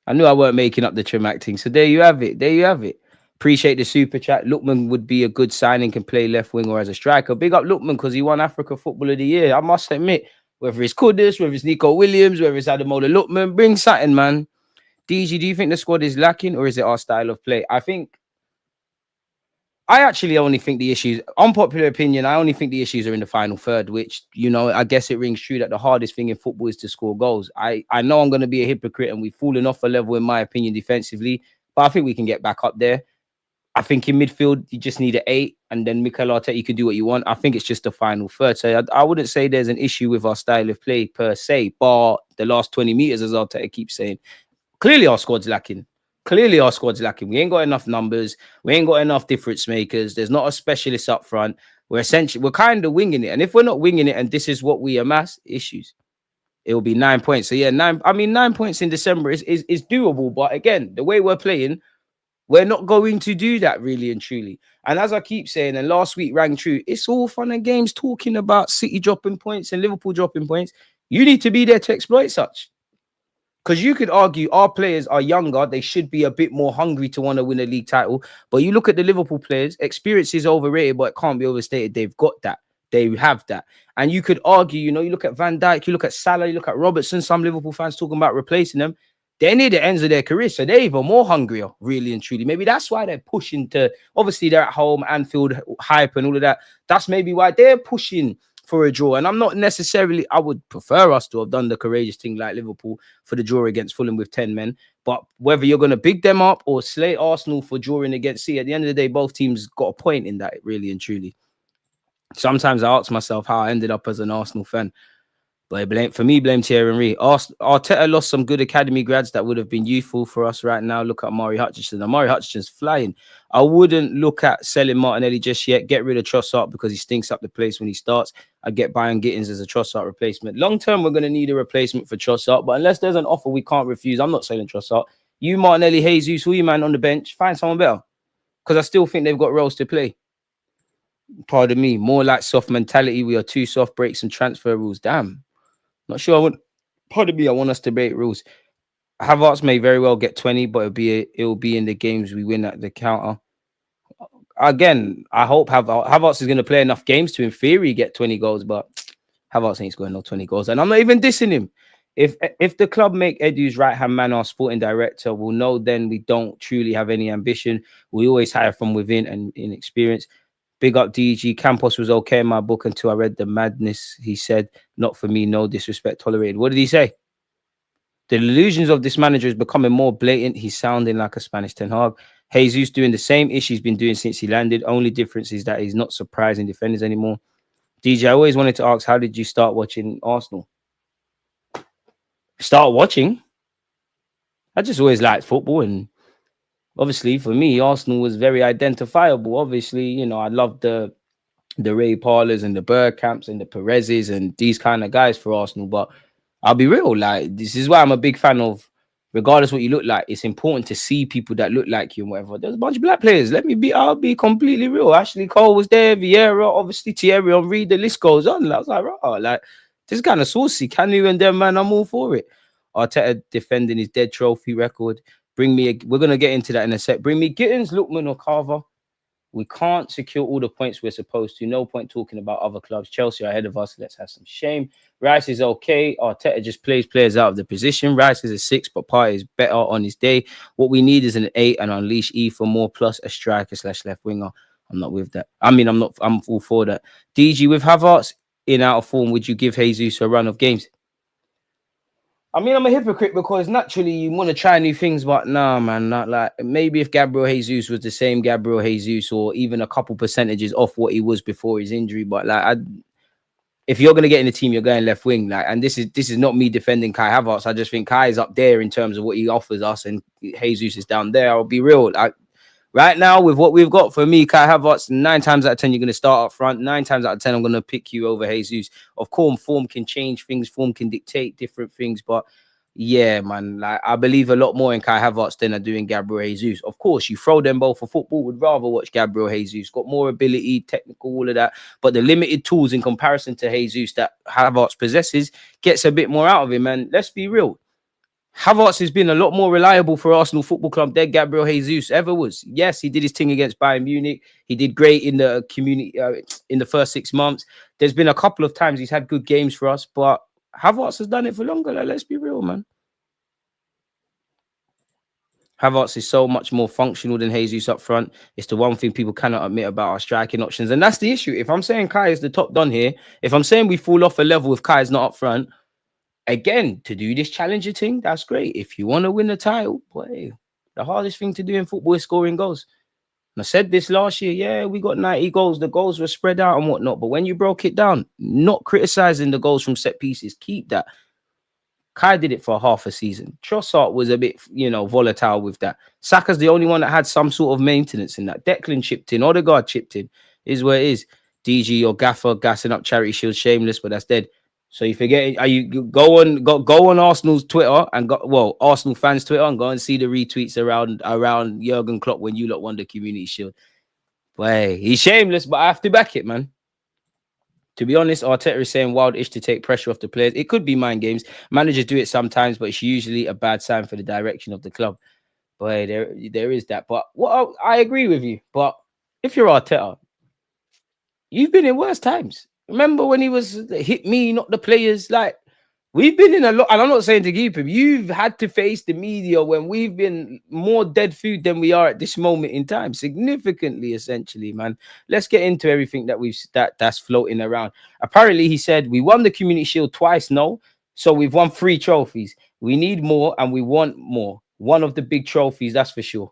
I knew I weren't making up the trim acting. So there you have it. There you have it. Appreciate the super chat. Lookman would be a good signing, can play left wing or as a striker. Big up Lookman because he won Africa Football of the Year. I must admit, whether it's Kudus, whether it's Nico Williams, whether it's Ademola Lookman, bring something, man. DG, do you think the squad is lacking or is it our style of play? I actually only think the issues, unpopular opinion, I only think the issues are in the final third, which, you know, I guess it rings true that the hardest thing in football is to score goals. I know I'm going to be a hypocrite and we've fallen off a level, in my opinion, defensively, but I think we can get back up there. I think in midfield, you just need an 8, and then Mikel Arteta, you can do what you want. I think it's just the final third. So I wouldn't say there's an issue with our style of play per se, but the last 20 meters, as Arteta keeps saying, clearly our squad's lacking. Clearly our squad's lacking. We ain't got enough numbers. We ain't got enough difference makers. There's not a specialist up front. We're kind of winging it. And if we're not winging it and this is what we amass, issues, it will be 9 points. So yeah, 9 points in December is doable. But again, the way we're playing, we're not going to do that really and truly. And as I keep saying, and last week rang true, it's all fun and games talking about City dropping points and Liverpool dropping points. You need to be there to exploit such. Because you could argue our players are younger. They should be a bit more hungry to want to win a league title. But you look at the Liverpool players, experience is overrated, but it can't be overstated. They've got that. They have that. And you could argue, you know, you look at Van Dijk, you look at Salah, you look at Robertson, some Liverpool fans talking about replacing them. They're near the ends of their career, so they're even more hungrier, really and truly. Maybe that's why they're pushing to, obviously they're at home, Anfield hype and all of that. That's maybe why they're pushing for a draw. And I'm not necessarily, I would prefer us to have done the courageous thing like Liverpool for the draw against Fulham with 10 men. But whether you're going to big them up or slay Arsenal for drawing against City, at the end of the day, both teams got a point in that, really and truly. Sometimes I ask myself how I ended up as an Arsenal fan. But blame Thierry Henry. Arteta lost some good academy grads that would have been useful for us right now. Look at Amari Hutchinson. Amari Hutchinson's flying. I wouldn't look at selling Martinelli just yet. Get rid of Trossard because he stinks up the place when he starts. I get Bayern Gittins as a Trossard replacement. Long term, we're going to need a replacement for Trossard. But unless there's an offer we can't refuse, I'm not selling Trossard. You, Martinelli, Jesus, who you man on the bench, find someone better. Because I still think they've got roles to play. Pardon me. More like soft mentality. We are too soft. Break some transfer rules. Damn. Not sure. I want us to break rules. Havertz may very well get 20, but it'll be in the games we win at the counter. Again, I hope Havertz is going to play enough games to, in theory, get 20 goals, but Havertz ain't scoring no 20 goals. And I'm not even dissing him. If the club make Edu's right-hand man our sporting director, we'll know then we don't truly have any ambition. We always hire from within and inexperience. Big up DG. Campos was okay in my book until I read the madness. He said, not for me, no disrespect tolerated. What did he say? The illusions of this manager is becoming more blatant. He's sounding like a Spanish Ten Hag. Jesus doing the same ish he's been doing since he landed. Only difference is that he's not surprising defenders anymore. DJ, I always wanted to ask, how did you start watching Arsenal? Start watching? I just always liked football, and obviously, for me, Arsenal was very identifiable. Obviously, you know, I loved the Ray Parlers and the Bergkamps and the Perez's and these kind of guys for Arsenal. But I'll be real, like, this is why I'm a big fan of, regardless what you look like, it's important to see people that look like you and whatever. There's a bunch of black players. I'll be completely real. Ashley Cole was there, Vieira, obviously Thierry Henry, the list goes on. I was like, right, like, this is kind of saucy. Canu and them, man, I'm all for it. Arteta defending his dead trophy record. We're going to get into that in a sec. Bring me Gittins, Lookman or Carver. We can't secure all the points we're supposed to. No point talking about other clubs. Chelsea are ahead of us. Let's have some shame. Rice is okay. Arteta just plays players out of the position. Rice is a 6, but Partey is better on his day. What we need is an 8 and unleash E for more plus a striker / left winger. I'm not with that. I'm all for that. DG, with Havertz in out of form, would you give Jesus a run of games? I mean, I'm a hypocrite because naturally you want to try new things, but nah, man, not like maybe if Gabriel Jesus was the same Gabriel Jesus or even a couple percentages off what he was before his injury. But like, if you're gonna get in the team, you're going left wing. Like, and this is not me defending Kai Havertz. I just think Kai is up there in terms of what he offers us, and Jesus is down there. I'll be real. Like right now, with what we've got, for me, Kai Havertz, 9 times out of 10, you're gonna start up front. 9 times out of 10, I'm gonna pick you over Jesus. Of course, form can change things, form can dictate different things, but yeah, man, like I believe a lot more in Kai Havertz than I do in Gabriel Jesus. Of course, you throw them both for football, would rather watch Gabriel Jesus. Got more ability, technical, all of that. But the limited tools in comparison to Jesus that Havertz possesses gets a bit more out of him. And let's be real, Havertz has been a lot more reliable for Arsenal Football Club than Gabriel Jesus ever was. Yes, he did his thing against Bayern Munich. He did great in the community in the first 6 months. There's been a couple of times he's had good games for us, but Havertz has done it for longer. Like, let's be real, man. Havertz is so much more functional than Jesus up front. It's the one thing people cannot admit about our striking options. And that's the issue. If I'm saying Kai is the top done here, if I'm saying we fall off a level if Kai is not up front, again, to do this challenger thing, that's great. If you want to win the title, boy, the hardest thing to do in football is scoring goals. And I said this last year, yeah, we got 90 goals. The goals were spread out and whatnot. But when you broke it down, not criticizing the goals from set pieces, keep that. Kai did it for half a season. Trossard was a bit, volatile with that. Saka's the only one that had some sort of maintenance in that. Declan chipped in. Odegaard chipped in. Is where it is. DG or Gaffer gassing up Charity Shield, shameless, but that's dead. So you forget? Are you go on Arsenal's Twitter and Arsenal fans' Twitter and go and see the retweets around Jurgen Klopp when you lot won the Community Shield. Boy, he's shameless, but I have to back it, man. To be honest, Arteta is saying wild-ish to take pressure off the players. It could be mind games. Managers do it sometimes, but it's usually a bad sign for the direction of the club. But there is that. But I agree with you. But if you're Arteta, you've been in worse times. Remember when he was hit me, not the players? Like, we've been in a lot, and I'm not saying to keep him. You've had to face the media when we've been more dead food than we are at this moment in time, significantly, essentially, man. Let's get into everything that's floating around. Apparently, he said we won the Community Shield twice. No, so we've won 3 trophies. We need more, and we want more. One of the big trophies, that's for sure.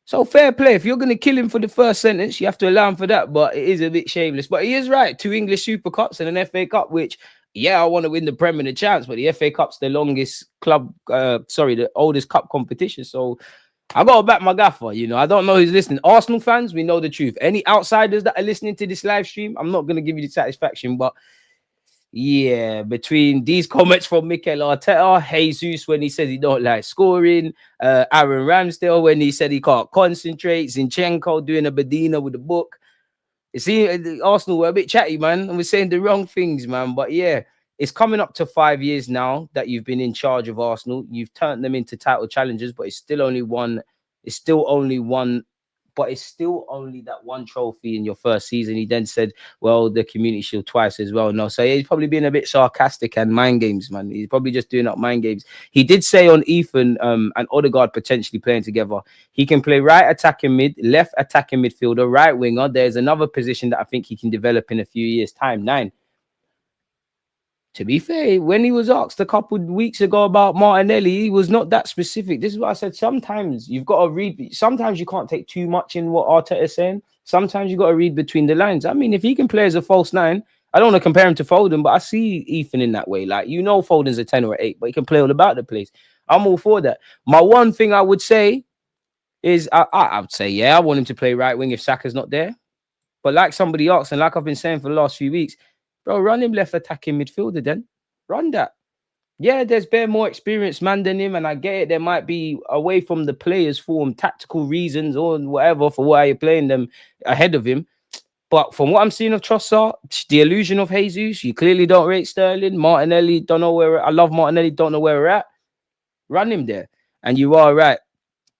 So fair play. If you're going to kill him for the first sentence, you have to allow him for that. But it is a bit shameless. But he is right. 2 English Super Cups and an FA Cup, which, yeah, I want to win the Premier League chance. But the FA Cup's the longest the oldest cup competition. So I got to back my gaffer. I don't know who's listening. Arsenal fans, we know the truth. Any outsiders that are listening to this live stream, I'm not going to give you the satisfaction. But yeah, between these comments from Mikel Arteta, Jesus when he says he don't like scoring, Aaron Ramsdale when he said he can't concentrate, Zinchenko doing a Bedina with the book. You see, Arsenal were a bit chatty, man, and we're saying the wrong things, man. But yeah, it's coming up to 5 years now that you've been in charge of Arsenal. You've turned them into title challengers, but it's still only that one trophy in your first season. He then said, well, the Community Shield twice as well. No, so he's probably being a bit sarcastic and mind games, man. He's probably just doing up mind games. He did say on Ethan and Odegaard potentially playing together, he can play right attacking mid, left attacking midfielder, right winger. There's another position that I think he can develop in a few years' time. 9. To be fair, when he was asked a couple of weeks ago about Martinelli, he was not that specific. This is what I said. Sometimes you've got to read. Sometimes you can't take too much in what Arteta is saying. Sometimes you've got to read between the lines. I mean, if he can play as a false 9, I don't want to compare him to Foden, but I see Ethan in that way. Like, Foden's a 10 or an 8, but he can play all about the place. I'm all for that. My one thing I would say is I would say, yeah, I want him to play right wing if Saka's not there. But like somebody asked, and like I've been saying for the last few weeks, bro, run him left attacking midfielder then. Run that. Yeah, there's more experienced man than him, and I get it. There might be, away from the players' form, tactical reasons or whatever for why you're playing them ahead of him. But from what I'm seeing of Trossard, the illusion of Jesus, you clearly don't rate Sterling. Martinelli, don't know where. I love Martinelli, don't know where we're at. Run him there. And you are right.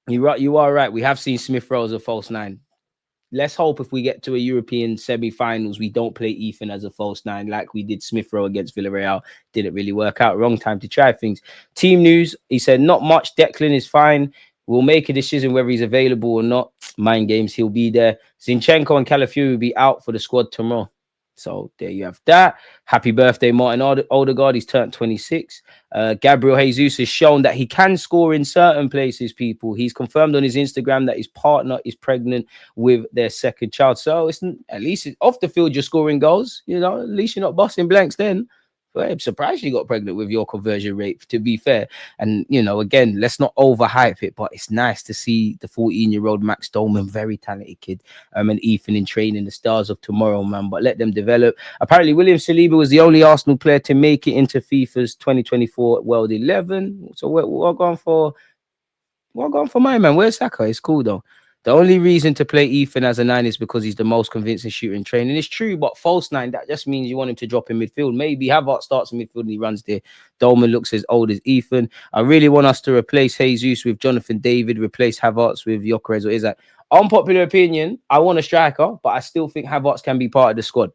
You are right. We have seen Smith Rowe as a false 9. Let's hope if we get to a European semi-finals, we don't play Ethan as a false 9 like we did Smith Rowe against Villarreal. Didn't really work out. Wrong time to try things. Team news, he said, not much. Declan is fine. We'll make a decision whether he's available or not. Mind games, he'll be there. Zinchenko and Calafiori will be out for the squad tomorrow. So there you have that. Happy birthday, Martin Odegaard. He's turned 26. Gabriel Jesus has shown that he can score in certain places, people. He's confirmed on his Instagram that his partner is pregnant with their second child. So it's at least off the field, you're scoring goals. You know, at least you're not busting blanks then. But I'm surprised you got pregnant with your conversion rate, to be fair. And, you know, again, let's not overhype it, but it's nice to see the 14-year-old Max Dolman, very talented kid, and Ethan in training, the stars of tomorrow, man. But let them develop. Apparently, William Saliba was the only Arsenal player to make it into FIFA's 2024 World 11. So we're going for my man. Where's Saka? It's cool, though. The only reason to play Ethan as a 9 is because he's the most convincing shooter in training. It's true, but false 9, that just means you want him to drop in midfield. Maybe Havertz starts in midfield and he runs there. Dolman looks as old as Ethan. I really want us to replace Jesus with Jonathan David, replace Havertz with Gyökeres or Isak. Unpopular opinion, I want a striker, but I still think Havertz can be part of the squad.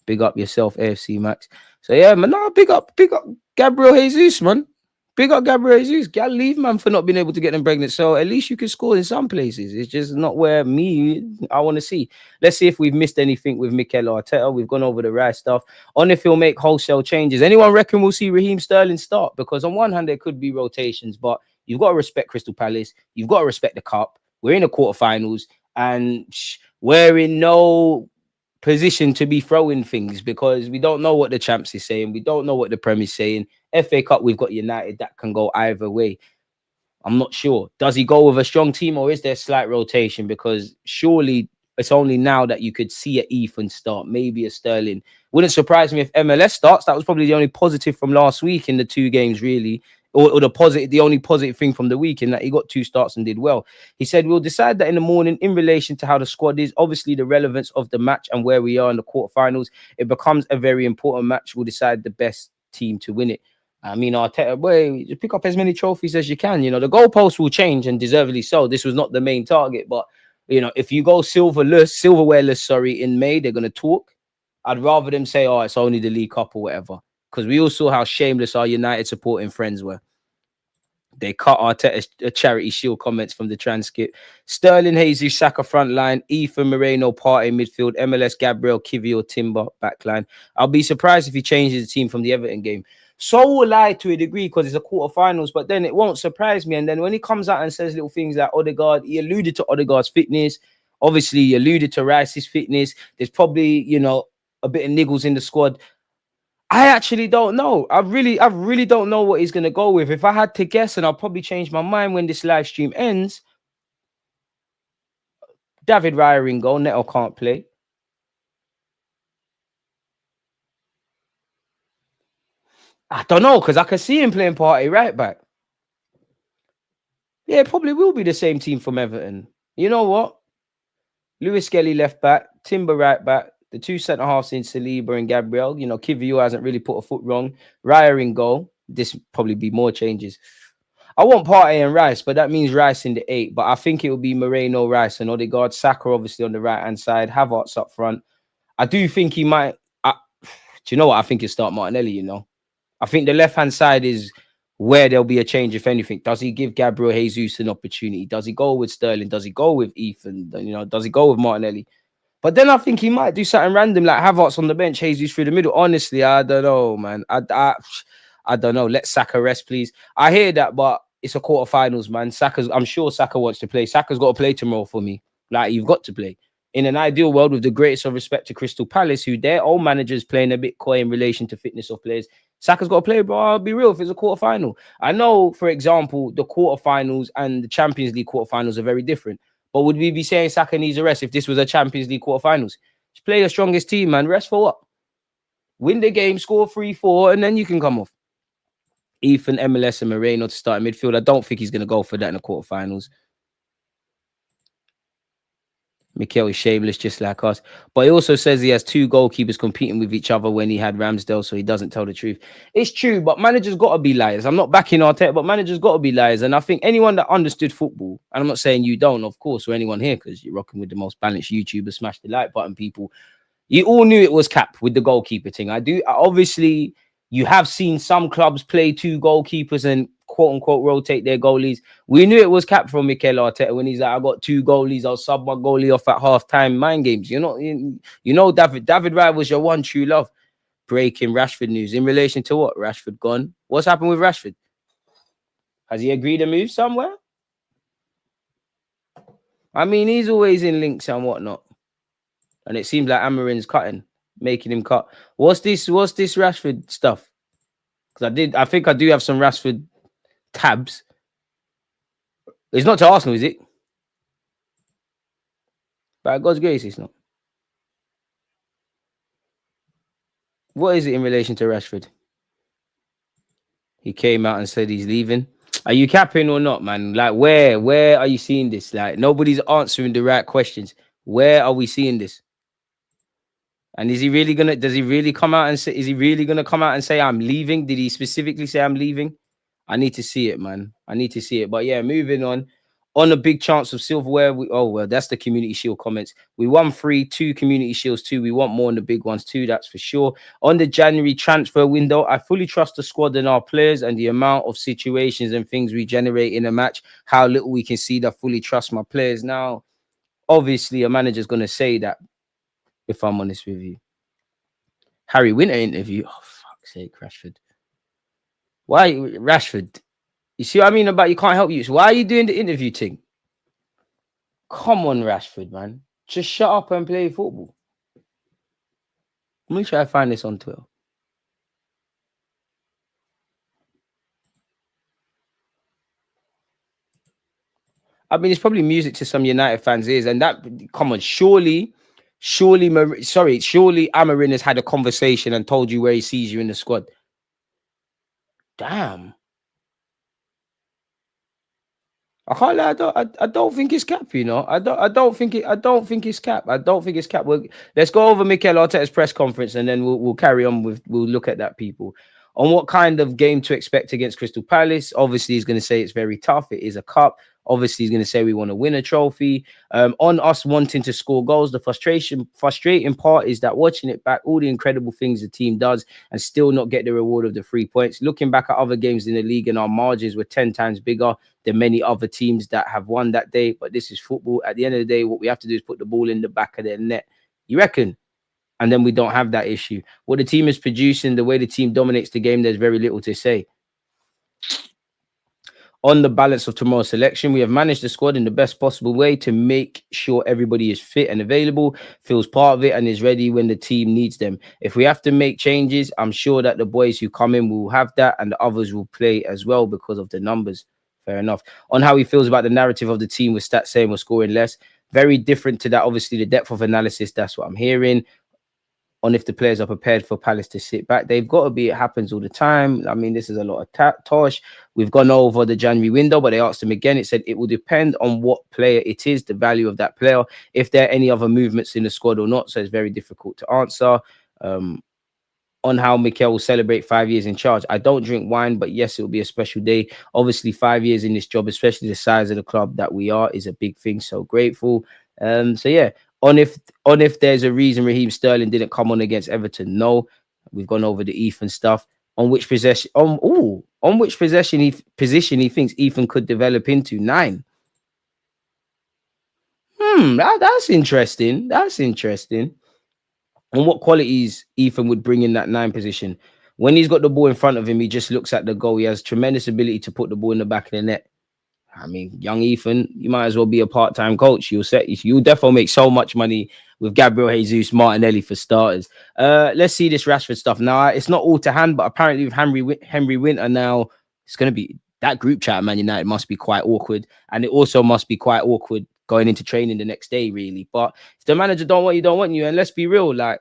Big up yourself, AFC Max. So yeah, man, no, big up Gabriel Jesus, man. Big up Gabriel Jesus. Gal leave, man, for not being able to get them pregnant. So at least you can score in some places. It's just not where I want to see. Let's see if we've missed anything with Mikel Arteta. We've gone over the right stuff. On if he'll make wholesale changes. Anyone reckon we'll see Raheem Sterling start? Because on one hand, there could be rotations, but you've got to respect Crystal Palace. You've got to respect the cup. We're in the quarterfinals and we're in no position to be throwing things because we don't know what the champs is saying. We don't know what the Prem is saying. FA Cup, we've got United. That can go either way. I'm not sure. Does he go with a strong team or is there slight rotation? Because surely it's only now that you could see a Ethan start, maybe a Sterling. Wouldn't surprise me if MLS starts. That was probably the only positive from last week in the 2 games, really. Or the only positive thing from the week in that he got 2 starts and did well. He said, we'll decide that in the morning in relation to how the squad is. Obviously, the relevance of the match and where we are in the quarterfinals. It becomes a very important match. We'll decide the best team to win it. I mean, Arteta, boy, just pick up as many trophies as you can. You know, the goalposts will change and deservedly so. This was not the main target. But, you know, if you go silverwareless, in May, they're going to talk. I'd rather them say, oh, it's only the League Cup or whatever. Because we all saw how shameless our United supporting friends were. They cut Arteta's charity shield comments from the transcript. Sterling, Jesus, Saka front line, Ethan, Moreno, Partey midfield, MLS, Gabriel, Kivior, Timber backline. I'll be surprised if he changes the team from the Everton game. So will I to a degree because it's a quarterfinals, but then it won't surprise me. And then when he comes out and says little things like Odegaard, he alluded to Odegaard's fitness. Obviously, he alluded to Rice's fitness. There's probably, you know, a bit of niggles in the squad. I actually don't know. I really don't know what he's going to go with. If I had to guess, and I'll probably change my mind when this live stream ends, David Raya in goal. Neto can't play. I don't know, because I can see him playing Partey right back. Yeah, it probably will be the same team from Everton. You know what? Lewis Skelly left back, Timber right back, the 2 centre-halves in Saliba and Gabriel. You know, Kivior hasn't really put a foot wrong. Raya in goal. This probably be more changes. I want Partey and Rice, but that means Rice in the 8. But I think it will be Moreno, Rice, and Odegaard. Saka obviously on the right-hand side. Havertz up front. I do think he might... do you know what? I think he'll start Martinelli, you know. I think the left-hand side is where there'll be a change, if anything. Does he give Gabriel Jesus an opportunity? Does he go with Sterling? Does he go with Ethan? You know, does he go with Martinelli? But then I think he might do something random like Havertz on the bench, Jesus through the middle. Honestly, I don't know, man. I don't know. Let Saka rest, please. I hear that, but it's a quarterfinals, man. I'm sure Saka wants to play. Saka's got to play tomorrow for me. Like, you've got to play. In an ideal world, with the greatest of respect to Crystal Palace, who their old manager's playing a bit coy in relation to fitness of players, Saka's got to play, bro. I'll be real, if it's a quarterfinal. I know, for example, the quarterfinals and the Champions League quarterfinals are very different. But would we be saying Saka needs a rest if this was a Champions League quarterfinals? Just play your strongest team, man. Rest for what? Win the game, score 3-4, and then you can come off. Ethan, MLS, and Moreno to start in midfield. I don't think he's going to go for that in the quarterfinals. Mikel is shameless, just like us. But he also says he has 2 goalkeepers competing with each other when he had Ramsdale, so he doesn't tell the truth. It's true, but managers got to be liars. I'm not backing Arteta, but managers got to be liars. And I think anyone that understood football, and I'm not saying you don't, of course, or anyone here, because you're rocking with the most balanced YouTubers, smash the like button, people. You all knew it was cap with the goalkeeper thing. Obviously, you have seen some clubs play 2 goalkeepers and quote unquote rotate their goalies. We knew it was cap from Mikel Arteta when he's like, I got 2 goalies, I'll sub my goalie off at half-time. Mind games. David Raya was your one true love. Breaking Rashford news in relation to what? Rashford gone. What's happened with Rashford? Has he agreed to move somewhere? I mean, he's always in links and whatnot. And it seems like Amarin's cutting, making him cut. What's this Rashford stuff? Because I think I do have some Rashford tabs. It's not to Arsenal, is it? By God's grace, it's not. What is it in relation to Rashford? He came out and said he's leaving. Are you capping or not, man? Like, where are you seeing this? Like, nobody's answering the right questions. Where are we seeing this? And does he really come out and say, I'm leaving? Did he specifically say I'm leaving? I need to see it, man. I need to see it. But yeah, moving on. On a big chance of silverware, that's the Community Shield comments. We won 3, 2 Community Shields too. We want more on the big ones too, that's for sure. On the January transfer window, I fully trust the squad and our players and the amount of situations and things we generate in a match, how little we can see that fully trust my players. Now, obviously, a manager's going to say that, if I'm honest with you. Harry Winter interview. Oh, fuck's sake, Rashford. Why, Rashford? You see what I mean about you can't help you? So why are you doing the interview thing? Come on, Rashford, man. Just shut up and play football. Let me try to find this on Twitter. I mean, it's probably music to some United fans' ears. And that, come on, surely Amarin has had a conversation and told you where he sees you in the squad. Damn. I can't lie. I don't think it's cap. You know, I don't think it's cap. I don't think it's cap. Let's go over Mikel Arteta's press conference and then we'll carry on we'll look at that, people. On what kind of game to expect against Crystal Palace. Obviously, he's going to say it's very tough. It is a cup. Obviously, he's going to say we want to win a trophy. On us wanting to score goals, the frustrating part is that watching it back, all the incredible things the team does and still not get the reward of the 3 points. Looking back at other games in the league and our margins were 10 times bigger than many other teams that have won that day. But this is football. At the end of the day, what we have to do is put the ball in the back of their net. You reckon? And then we don't have that issue. What the team is producing, the way the team dominates the game, there's very little to say. On the balance of tomorrow's selection, we have managed the squad in the best possible way to make sure everybody is fit and available, feels part of it, and is ready when the team needs them. If we have to make changes, I'm sure that the boys who come in will have that and the others will play as well because of the numbers. Fair enough. On how he feels about the narrative of the team with stats saying we're scoring less, very different to that. Obviously, the depth of analysis, that's what I'm hearing. On if the players are prepared for Palace to sit back. They've got to be. It happens all the time. I mean, this is a lot of tosh. We've gone over the January window, but they asked him again. It said it will depend on what player it is, the value of that player, if there are any other movements in the squad or not. So it's very difficult to answer. On how Mikel will celebrate 5 years in charge. I don't drink wine, but yes, it will be a special day. Obviously, 5 years in this job, especially the size of the club that we are, is a big thing. So grateful. So yeah. On if there's a reason Raheem Sterling didn't come on against Everton, no. We've gone over the Ethan stuff. On which position he thinks Ethan could develop into 9. That's interesting. That's interesting. And what qualities Ethan would bring in that 9 position. When he's got the ball in front of him, he just looks at the goal. He has tremendous ability to put the ball in the back of the net. I mean, young Ethan, you might as well be a part-time coach. You'll definitely make so much money with Gabriel Jesus, Martinelli for starters. Let's see this Rashford stuff. Now, it's not all to hand, but apparently with Henry Winter now, it's going to be that group chat, Man United must be quite awkward. And it also must be quite awkward going into training the next day, really. But if the manager don't want you. And let's be real, like,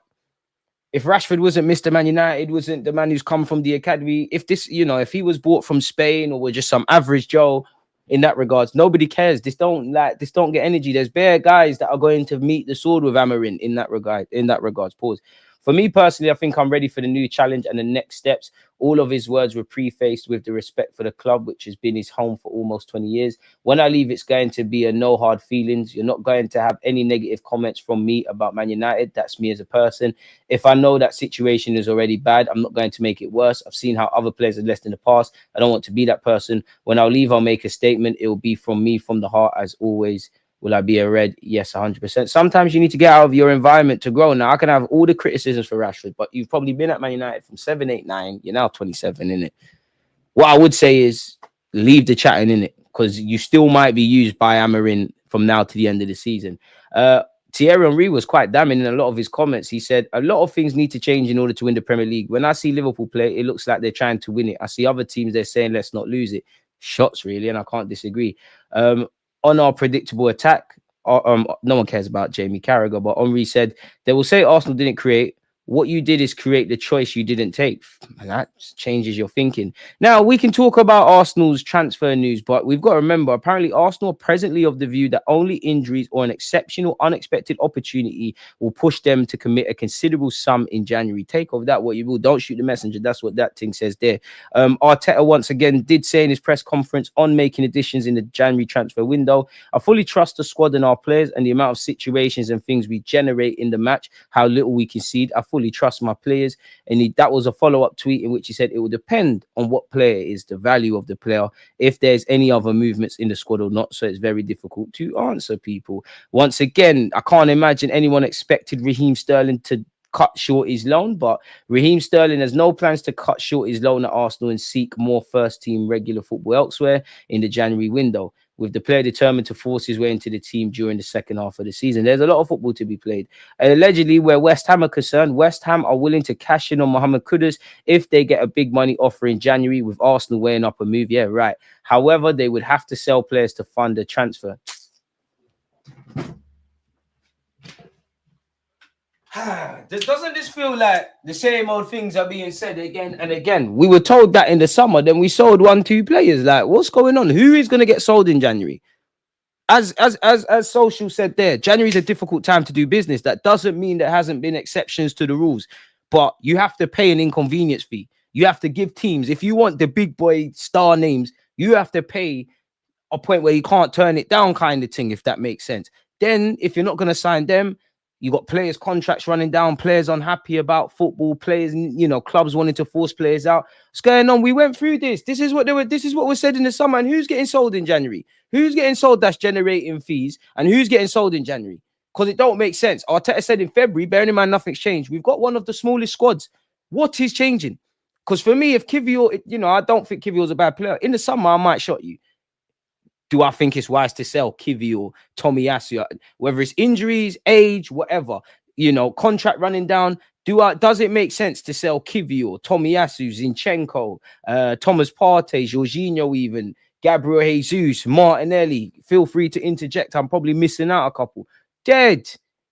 if Rashford wasn't Mr. Man United, wasn't the man who's come from the academy, if he was bought from Spain or were just some average Joe, in that regards, nobody cares. This don't get energy. There's bare guys that are going to meet the sword with Amarin in that regards. Pause. For me personally, I think I'm ready for the new challenge and the next steps. All of his words were prefaced with the respect for the club, which has been his home for almost 20 years. When I leave, it's going to be a no hard feelings. You're not going to have any negative comments from me about Man United. That's me as a person. If I know that situation is already bad, I'm not going to make it worse. I've seen how other players have left in the past. I don't want to be that person. When I'll leave, I'll make a statement. It will be from me, from the heart, as always. Will I be a red? Yes, 100%. Sometimes you need to get out of your environment to grow. Now, I can have all the criticisms for Rashford, but you've probably been at Man United from 7, 8, 9. You're now 27, innit? What I would say is leave the chatting, innit? Because you still might be used by Amarin from now to the end of the season. Thierry Henry was quite damning in a lot of his comments. He said, a lot of things need to change in order to win the Premier League. When I see Liverpool play, it looks like they're trying to win it. I see other teams, they're saying, let's not lose it. Shots, really, and I can't disagree. On our predictable attack, no one cares about Jamie Carragher, but Henry said, they will say Arsenal didn't create. What you did is create the choice you didn't take. And that changes your thinking. Now, we can talk about Arsenal's transfer news, but we've got to remember, apparently Arsenal are presently of the view that only injuries or an exceptional, unexpected opportunity will push them to commit a considerable sum in January. Take of that what you will. Don't shoot the messenger. That's what that thing says there. Arteta once again did say in his press conference on making additions in the January transfer window, I fully trust the squad and our players and the amount of situations and things we generate in the match, how little we concede. I fully trust my players. And that was a follow-up tweet in which he said it will depend on what player is the value of the player, if there's any other movements in the squad or not. So it's very difficult to answer people. Once again, I can't imagine anyone expected Raheem Sterling to cut short his loan, but Raheem Sterling has no plans to cut short his loan at Arsenal and seek more first-team regular football elsewhere in the January window, with the player determined to force his way into the team during the second half of the season. There's a lot of football to be played. Allegedly, where West Ham are concerned, West Ham are willing to cash in on Mohamed Kudus if they get a big money offer in January, with Arsenal weighing up a move. Yeah, right. However, they would have to sell players to fund the transfer. Doesn't this feel like the same old things are being said again and again? We were told that in the summer, then we sold 1-2 players. Like, what's going on? Who is going to get sold in January? As Social said there, January is a difficult time to do business. That doesn't mean there hasn't been exceptions to the rules, but you have to pay an inconvenience fee. You have to give teams, if you want the big boy star names, you have to pay a point where you can't turn it down, kind of thing, if that makes sense. Then if you're not going to sign them, you got players' contracts running down, players unhappy about football, players, clubs wanting to force players out. What's going on? We went through this. This is what was said in the summer. And who's getting sold in January? Who's getting sold that's generating fees? And who's getting sold in January? Because it don't make sense. Arteta said in February, bearing in mind nothing's changed. We've got one of the smallest squads. What is changing? Because for me, if Kiwior, I don't think Kiwior's a bad player. In the summer, I might shot you. Do I think it's wise to sell Kiwior, Tomiyasu, whether it's injuries, age, whatever, contract running down? Does it make sense to sell Kiwior, Tomiyasu, Zinchenko, Thomas Partey, Jorginho, even Gabriel Jesus, Martinelli? Feel free to interject. I'm probably missing out a couple. Dead.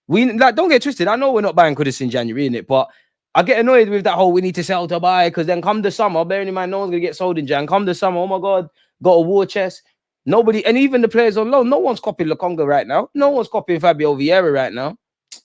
Don't get twisted. I know we're not buying Kudus in January, innit? But I get annoyed with that whole we need to sell to buy, because then come the summer, bearing in mind no one's gonna get sold in Jan. Come the summer, oh my god, got a war chest. Nobody, and even the players on loan, no one's copying Lokonga right now. No one's copying Fabio Vieira right now.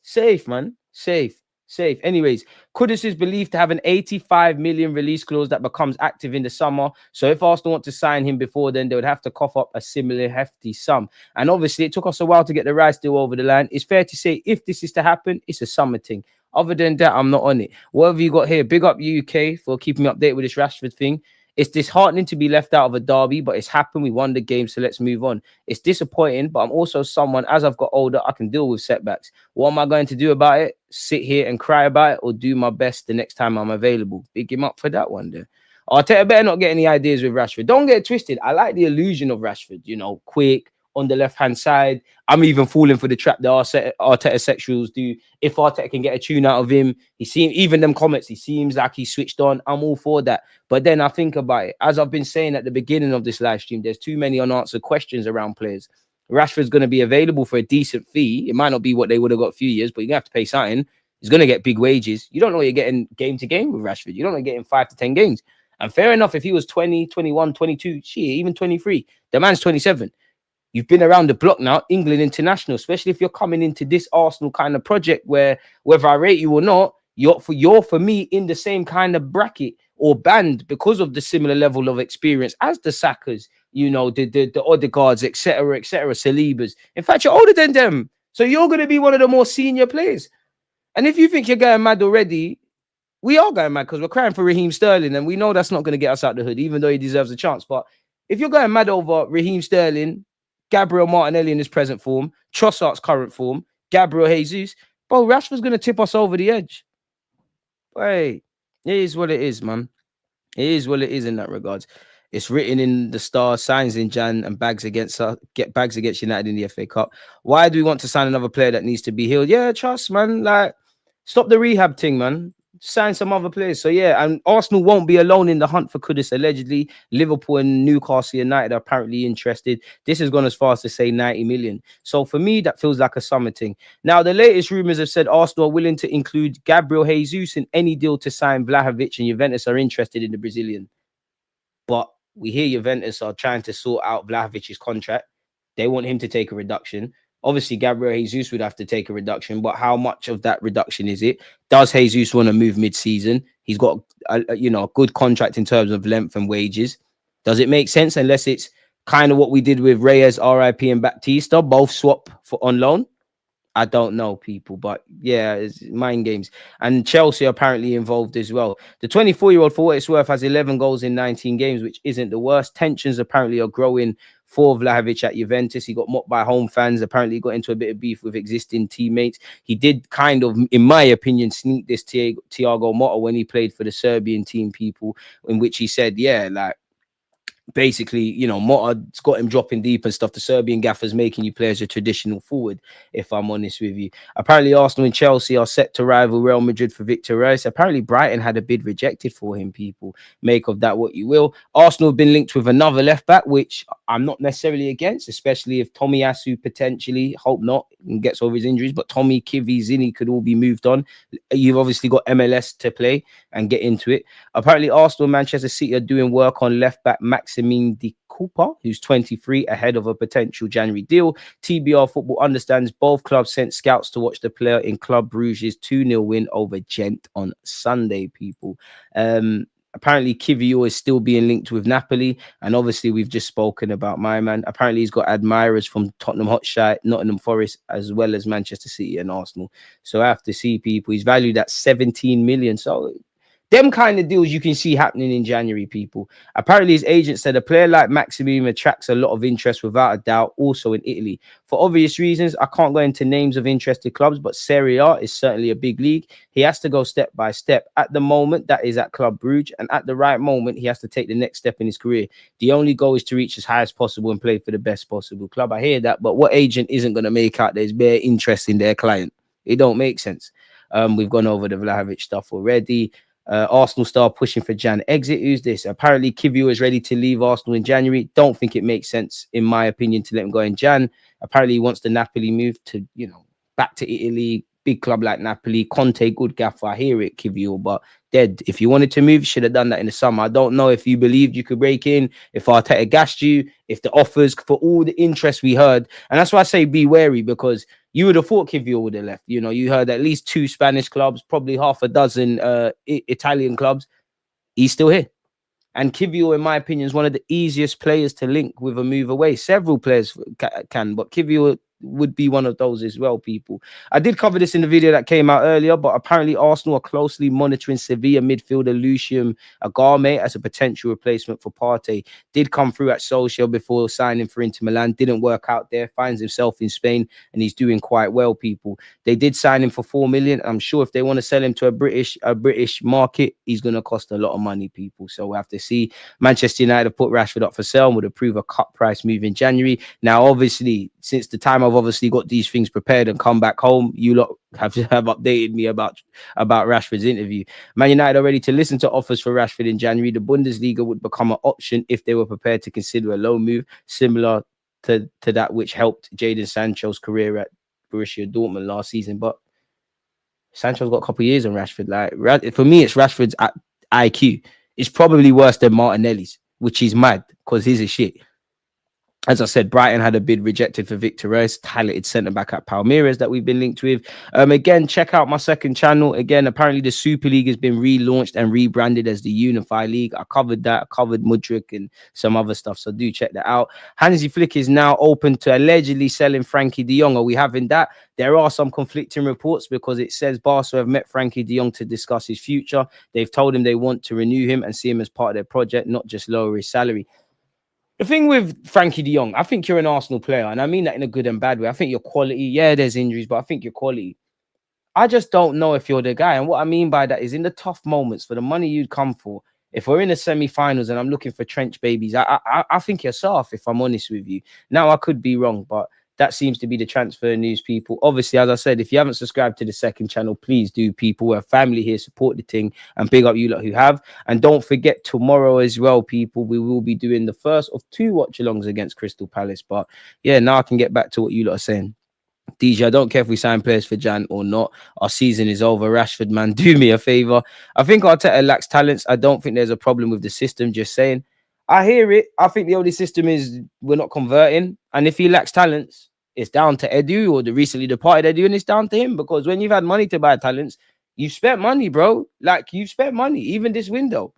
Safe, man. Safe. Anyways, Kudus is believed to have an 85 million release clause that becomes active in the summer. So if Arsenal want to sign him before then, they would have to cough up a similar hefty sum. And obviously, it took us a while to get the Rice deal over the line. It's fair to say, if this is to happen, it's a summer thing. Other than that, I'm not on it. What have you got here? Big up UK for keeping me updated with this Rashford thing. It's disheartening to be left out of a derby, but it's happened. We won the game, so let's move on. It's disappointing, but I'm also someone, as I've got older, I can deal with setbacks. What am I going to do about it? Sit here and cry about it, or do my best the next time I'm available? Big him up for that one there. Arteta better not get any ideas with Rashford. Don't get it twisted. I like the illusion of Rashford, quick, on the left-hand side. I'm even falling for the trap that Arteta sexuals do. If Arteta can get a tune out of him, even them comments, he seems like he's switched on. I'm all for that. But then I think about it. As I've been saying at the beginning of this live stream, there's too many unanswered questions around players. Rashford's going to be available for a decent fee. It might not be what they would have got a few years, but you're going to have to pay something. He's going to get big wages. You don't know what you're getting game to game with Rashford. You don't know you're getting 5 to 10 games. And fair enough, if he was 20, 21, 22, even 23, the man's 27. You've been around the block now, England international, especially if you're coming into this Arsenal kind of project where, whether I rate you or not, you're for me in the same kind of bracket or banned because of the similar level of experience as the Sakas, you know, the Odegaards, etc., Salibas. In fact, you're older than them. So you're going to be one of the more senior players. And if you think you're going mad already, we are going mad because we're crying for Raheem Sterling, and we know that's not going to get us out the hood, even though he deserves a chance. But if you're going mad over Raheem Sterling, Gabriel Martinelli in his present form, Trossard's current form, Gabriel Jesus, bro, Rashford's going to tip us over the edge. Hey, it is what it is, man. It is what it is in that regards. It's written in the stars, signs in Jan, and bags against United in the FA Cup. Why do we want to sign another player that needs to be healed? Yeah, trust, man. Like, stop the rehab thing, man. Sign some other players. So yeah, and Arsenal won't be alone in the hunt for Kudus. Allegedly, Liverpool and Newcastle United are apparently interested. This has gone as far as to say 90 million. So for me, that feels like a summer thing. Now, the latest rumors have said Arsenal are willing to include Gabriel Jesus in any deal to sign Vlahovic, and Juventus are interested in the Brazilian. But we hear Juventus are trying to sort out Vlahovic's contract. They want him to take a reduction. Obviously, Gabriel Jesus would have to take a reduction, but how much of that reduction is it? Does Jesus want to move mid-season? He's got a good contract in terms of length and wages. Does it make sense unless it's kind of what we did with Reyes, RIP, and Baptista, both swap for on loan? I don't know, people, but yeah, it's mind games. And Chelsea apparently involved as well. The 24-year-old, for what it's worth, has 11 goals in 19 games, which isn't the worst. Tensions apparently are growing for Vlahovic at Juventus. He got mocked by home fans. Apparently, he got into a bit of beef with existing teammates. He did kind of, in my opinion, sneak this Thiago Motta when he played for the Serbian team, people, in which he said, yeah, like, basically, you know, Motta's got him dropping deep and stuff. The Serbian gaffer's making you play as a traditional forward, if I'm honest with you. Apparently, Arsenal and Chelsea are set to rival Real Madrid for Victor Reis. Apparently, Brighton had a bid rejected for him, people. Make of that what you will. Arsenal have been linked with another left-back, which I'm not necessarily against, especially if Tomiyasu potentially, hope not, and gets over his injuries, but Tommy, Kivi, Zini could all be moved on. You've obviously got MLS to play and get into it. Apparently, Arsenal and Manchester City are doing work on left-back Maximine Di Cooper, who's 23, ahead of a potential January deal. TBR Football understands both clubs sent scouts to watch the player in Club Bruges' 2-0 win over Gent on Sunday, people. Apparently, Kivior is still being linked with Napoli. And obviously, we've just spoken about my man. Apparently, he's got admirers from Tottenham Hotspur, Nottingham Forest, as well as Manchester City and Arsenal. So I have to see, people. He's valued at 17 million. So them kind of deals you can see happening in January, people. Apparently, his agent said a player like Maximum attracts a lot of interest without a doubt, also in Italy. For obvious reasons, I can't go into names of interested clubs, but Serie A is certainly a big league. He has to go step by step. At the moment, that is at Club Brugge, and at the right moment, he has to take the next step in his career. The only goal is to reach as high as possible and play for the best possible club. I hear that, but what agent isn't going to make out there's bare interest in their client? It don't make sense. We've gone over the Vlahovic stuff already. Arsenal star pushing for Jan exit. Who's this? Apparently, Kivior is ready to leave Arsenal in January. Don't think it makes sense, in my opinion, to let him go in Jan. Apparently, he wants the Napoli move to, you know, back to Italy. Big club like Napoli. Conte, good gaffer. I hear it, Kivior, but dead. If you wanted to move, you should have done that in the summer. I don't know if you believed you could break in, if Arteta gassed you, if the offers, for all the interest we heard. And that's why I say be wary, because you would have thought Kivior would have left. You know, you heard at least 2 Spanish clubs, probably half a dozen Italian clubs. He's still here. And Kivior, in my opinion, is one of the easiest players to link with a move away. Several players can, but Kivior would be one of those as well, people. I did cover this in the video that came out earlier, but apparently Arsenal are closely monitoring Sevilla midfielder Lucien Agarme as a potential replacement for Partey. Did come through at Solskjaer before signing for Inter Milan. Didn't work out there. Finds himself in Spain, and he's doing quite well, people. They did sign him for 4 million. I'm sure if they want to sell him to a British market, he's going to cost a lot of money, people. So we have to see. Manchester United have put Rashford up for sale and would approve a cut price move in January. Now, obviously, since the time I've obviously got these things prepared and come back home, you lot have updated me about Rashford's interview. Man United are ready to listen to offers for Rashford in January. The Bundesliga would become an option if they were prepared to consider a loan move similar to that which helped Jadon Sancho's career at Borussia Dortmund last season. But Sancho's got a couple of years on Rashford. Like, for me, it's Rashford's IQ. It's probably worse than Martinelli's, which is mad because he's a shit. As I said, Brighton had a bid rejected for Victor Reis, talented centre-back at Palmeiras that we've been linked with. Again, check out my second channel. Again, apparently the Super League has been relaunched and rebranded as the Unify League. I covered that. I covered Mudryk and some other stuff, so do check that out. Hansi Flick is now open to allegedly selling Frankie de Jong. Are we having that? There are some conflicting reports because it says Barca have met Frankie de Jong to discuss his future. They've told him they want to renew him and see him as part of their project, not just lower his salary. The thing with Frankie de Jong, I think you're an Arsenal player, and I mean that in a good and bad way. I think your quality, yeah, there's injuries, but I think your quality. I just don't know if you're the guy. And what I mean by that is in the tough moments for the money you'd come for, if we're in the semi-finals and I'm looking for trench babies, I think you're soft, if I'm honest with you. Now, I could be wrong, but that seems to be the transfer news, people. Obviously, as I said, if you haven't subscribed to the second channel, please do, people. We're a family here, support the thing, and big up you lot who have. And don't forget, tomorrow as well, people, we will be doing the first of 2 watch-alongs against Crystal Palace. But yeah, now I can get back to what you lot are saying. DJ, I don't care if we sign players for Jan or not. Our season is over. Rashford, man, do me a favor. I think Arteta lacks talents. I don't think there's a problem with the system, just saying. I hear it. I think the only system is we're not converting. And if he lacks talents, it's down to Edu or the recently departed Edu, and it's down to him, because when you've had money to buy talents, you've spent money, bro. Like, you've spent money, even this window.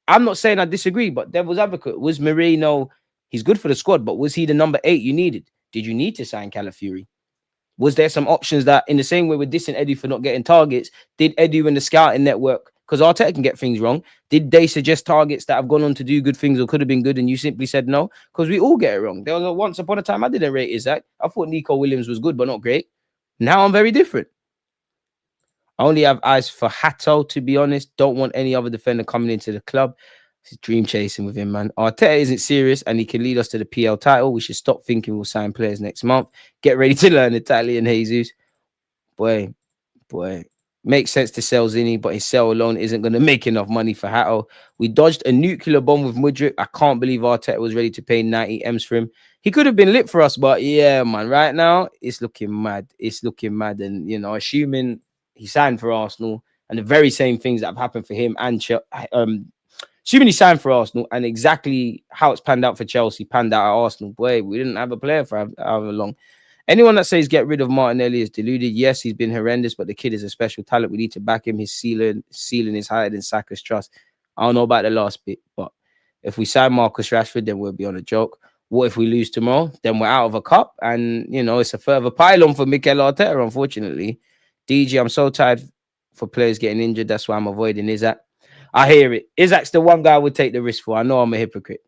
I'm not saying I disagree, but devil's advocate, was Marino, he's good for the squad, but was he the number 8 you needed? Did you need to sign Cala? Was there some options that, in the same way we're dissing Edu for not getting targets, did Edu and the scouting network, because Arteta can get things wrong, did they suggest targets that have gone on to do good things or could have been good and you simply said no? Because we all get it wrong. There was once upon a time I didn't rate Isaac. I thought Nico Williams was good but not great. Now I'm very different. I only have eyes for Hato, to be honest. Don't want any other defender coming into the club. It's dream chasing with him, man. Arteta isn't serious and he can lead us to the PL title. We should stop thinking we'll sign players next month. Get ready to learn Italian, Jesus. Boy. Makes sense to sell Zinni, but his sell alone isn't going to make enough money for Hato. We dodged a nuclear bomb with Mudryk. I can't believe Arteta was ready to pay 90 M's for him. He could have been lit for us, but yeah, man, right now, it's looking mad. It's looking mad. And, you know, assuming he signed for Arsenal and the very same things that have happened for him and assuming he signed for Arsenal and exactly how it's panned out for Chelsea, panned out at Arsenal, boy, we didn't have a player for however long. Anyone that says get rid of Martinelli is deluded. Yes, he's been horrendous, but the kid is a special talent. We need to back him. His ceiling is higher than Saka's trust. I don't know about the last bit, but if we sign Marcus Rashford, then we'll be on a joke. What if we lose tomorrow? Then we're out of a cup, and, you know, it's a further pylon for Mikel Arteta, unfortunately. DG, I'm so tired for players getting injured. That's why I'm avoiding Isaac. I hear it. Isaac's the one guy I would take the risk for. I know I'm a hypocrite.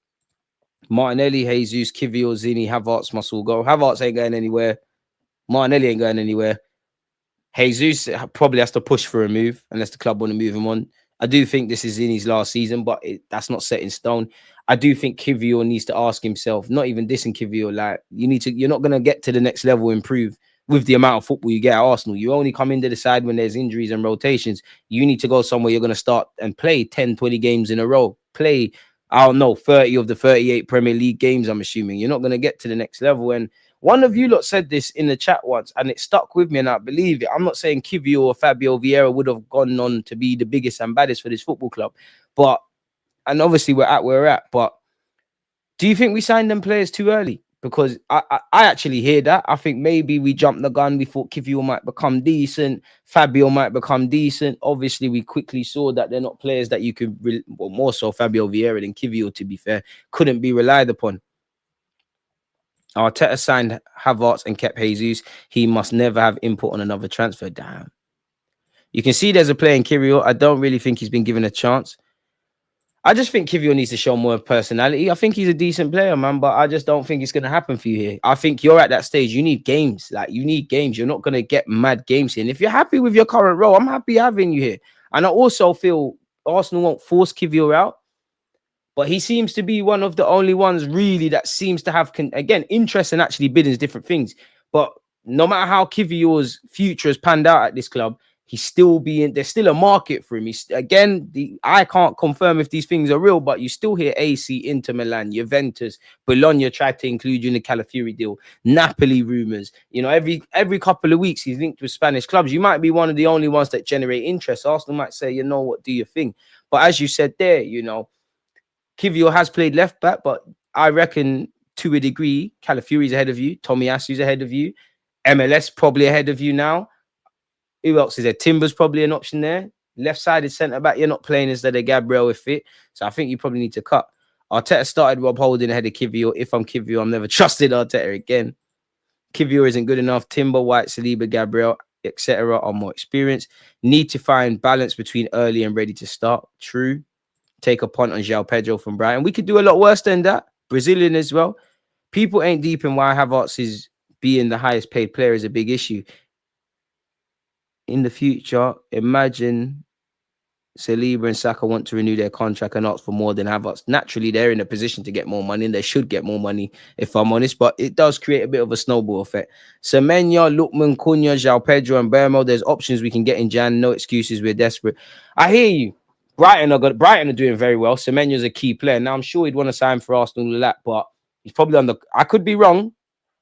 Martinelli, Jesus, Kivio, Zinni, Havertz must all go. Havertz ain't going anywhere. Martinelli ain't going anywhere. Jesus probably has to push for a move unless the club want to move him on. I do think this is Zinni's last season, but that's not set in stone. I do think Kivio needs to ask himself, not even dissing Kivio, like, you're not going to get to the next level, improve with the amount of football you get at Arsenal. You only come into the side when there's injuries and rotations. You need to go somewhere you're going to start and play 10, 20 games in a row. Play, I don't know, 30 of the 38 Premier League games, I'm assuming. You're not going to get to the next level. And one of you lot said this in the chat once, and it stuck with me, and I believe it. I'm not saying Kivio or Fabio Vieira would have gone on to be the biggest and baddest for this football club. And obviously we're at where we're at. But do you think we signed them players too early? Because I actually hear that. I think maybe we jumped the gun. We thought Kivio might become decent. Fabio might become decent. Obviously, we quickly saw that they're not players that you could, well, more so Fabio Vieira than Kivio, to be fair, couldn't be relied upon. Arteta signed Havertz and kept Jesus. He must never have input on another transfer. Damn. You can see there's a player in Kivio. I don't really think he's been given a chance. I just think Kivio needs to show more personality. I think he's a decent player, man, but I just don't think it's going to happen for you here. I think you're at that stage. You need games. Like, you need games. You're not going to get mad games here. And if you're happy with your current role, I'm happy having you here. And I also feel Arsenal won't force Kivio out, but he seems to be one of the only ones really that seems to have, again, interest in actually bidding is different things. But no matter how Kivio's future has panned out at this club, he's still there's still a market for him. I can't confirm if these things are real, but you still hear AC, Inter Milan, Juventus, Bologna tried to include you in the Calafiori deal, Napoli rumors. You know, every couple of weeks he's linked with Spanish clubs. You might be one of the only ones that generate interest. Arsenal might say, you know what, do your thing. But as you said there, you know, Kivio has played left back, but I reckon to a degree. Calafiori's ahead of you. Tomiyasu's ahead of you. MLS probably ahead of you now. Who else is there? Timber's probably an option there. Left-sided centre-back, you're not playing instead of Gabriel if fit. So I think you probably need to cut. Arteta started Rob Holding ahead of Kivior. If I'm Kivior, I'm never trusted Arteta again. Kivior isn't good enough. Timber, White, Saliba, Gabriel, etc. are more experienced. Need to find balance between early and ready to start. True. Take a punt on João Pedro from Brighton. We could do a lot worse than that. Brazilian as well. People ain't deep in why Havertz is being the highest paid player is a big issue. In the future, imagine Saliba and Saka want to renew their contract and ask for more than Havertz. Naturally, they're in a position to get more money, and they should get more money, if I'm honest, but it does create a bit of a snowball effect. Semenya, Lookman, Cunha, João Pedro, and Bermo, there's options we can get in Jan. No excuses, we're desperate. I hear you. Brighton are doing very well. Semenya's a key player. Now, I'm sure he'd want to sign for Arsenal and that, but he's probably on the... I could be wrong,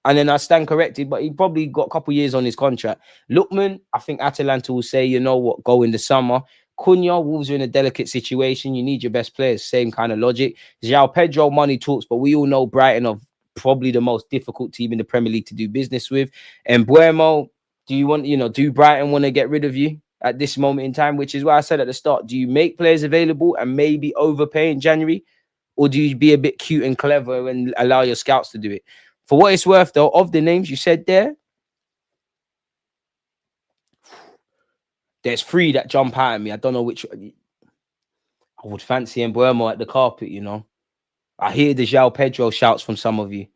and then I stand corrected, but he probably got a couple of years on his contract. Lookman, I think Atalanta will say, you know what, go in the summer. Cunha, Wolves are in a delicate situation. You need your best players. Same kind of logic. João Pedro, money talks, but we all know Brighton are probably the most difficult team in the Premier League to do business with. And Buemo, do Brighton want to get rid of you at this moment in time? Which is why I said at the start, do you make players available and maybe overpay in January? Or do you be a bit cute and clever and allow your scouts to do it? For what it's worth, though, of the names you said there, there's 3 that jump out at me. I don't know which. I would fancy Mbuemo at the carpet, you know. I hear the João Pedro shouts from some of you.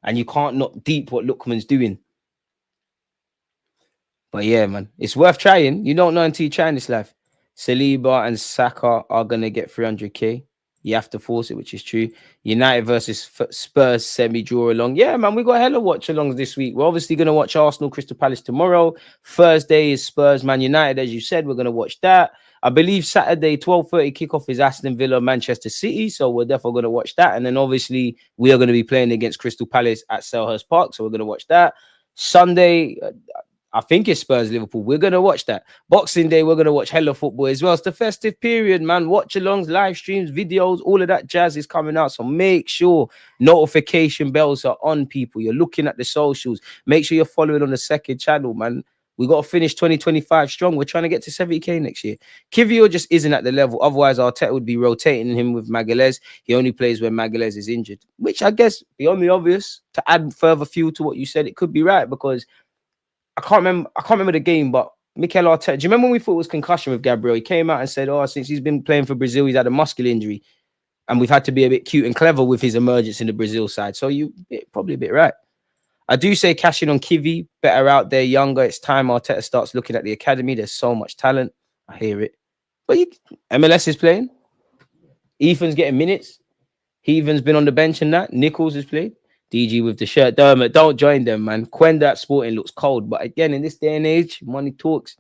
And you can't knock deep what Lookman's doing. But yeah, man, it's worth trying. You don't know until you try in this life. Saliba and Saka are going to get 300k. You have to force it, which is true. United versus Spurs semi-draw along. Yeah, man, we got hella watch-alongs this week. We're obviously going to watch Arsenal, Crystal Palace tomorrow. Thursday is Spurs, Man United, as you said. We're going to watch that. I believe Saturday, 12:30 kickoff is Aston Villa, Manchester City. So we're definitely going to watch that. And then obviously we are going to be playing against Crystal Palace at Selhurst Park. So we're going to watch that. Sunday... I think it's Spurs Liverpool. We're going to watch that. Boxing Day, we're going to watch hella football as well. It's the festive period, man. Watch-alongs, live streams, videos, all of that jazz is coming out. So make sure notification bells are on, people. You're looking at the socials. Make sure you're following on the second channel, man. We got to finish 2025 strong. We're trying to get to 70k next year. Kivior just isn't at the level. Otherwise, Arteta would be rotating him with Magalhaes. He only plays when Magalhaes is injured, which I guess, beyond the obvious, to add further fuel to what you said, it could be right because I can't remember the game, but Mikel Arteta, do you remember when we thought it was concussion with Gabriel? He came out and said, since he's been playing for Brazil, he's had a muscular injury. And we've had to be a bit cute and clever with his emergence in the Brazil side. So probably a bit right. I do say cashing on Kivi, better out there, younger. It's time Arteta starts looking at the academy. There's so much talent. I hear it. But MLS is playing. Ethan's getting minutes. Heathen's been on the bench and that. Nichols has played. DG with the shirt. Dermot, don't join them, man. Quenda at Sporting looks cold. But again, in this day and age, money talks.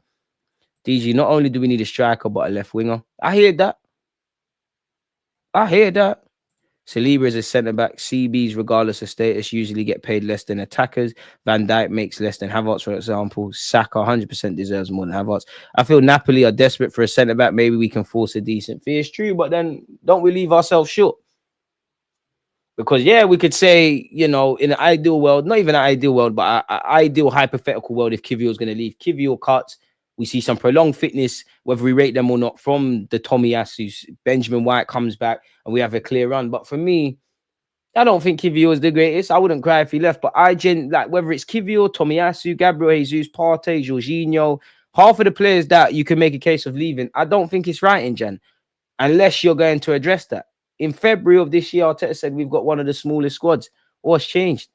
DG, not only do we need a striker, but a left winger. I hear that. Saliba is a centre-back. CBs, regardless of status, usually get paid less than attackers. Van Dijk makes less than Havertz, for example. Saka 100% deserves more than Havertz. I feel Napoli are desperate for a centre-back. Maybe we can force a decent fee. It's true, but then don't we leave ourselves short? Because, yeah, we could say, in an ideal world, not even an ideal world, but an ideal hypothetical world, if Kivior is going to leave, Kivior cuts, we see some prolonged fitness, whether we rate them or not, from the Tomiyasu. Benjamin White comes back, and we have a clear run. But for me, I don't think Kivior is the greatest. I wouldn't cry if he left. But whether it's Kivior, Tomiyasu, Gabriel Jesus, Partey, Jorginho, half of the players that you can make a case of leaving, I don't think it's right in Jan, unless you're going to address that. In February of this year, Arteta said we've got one of the smallest squads. What's changed?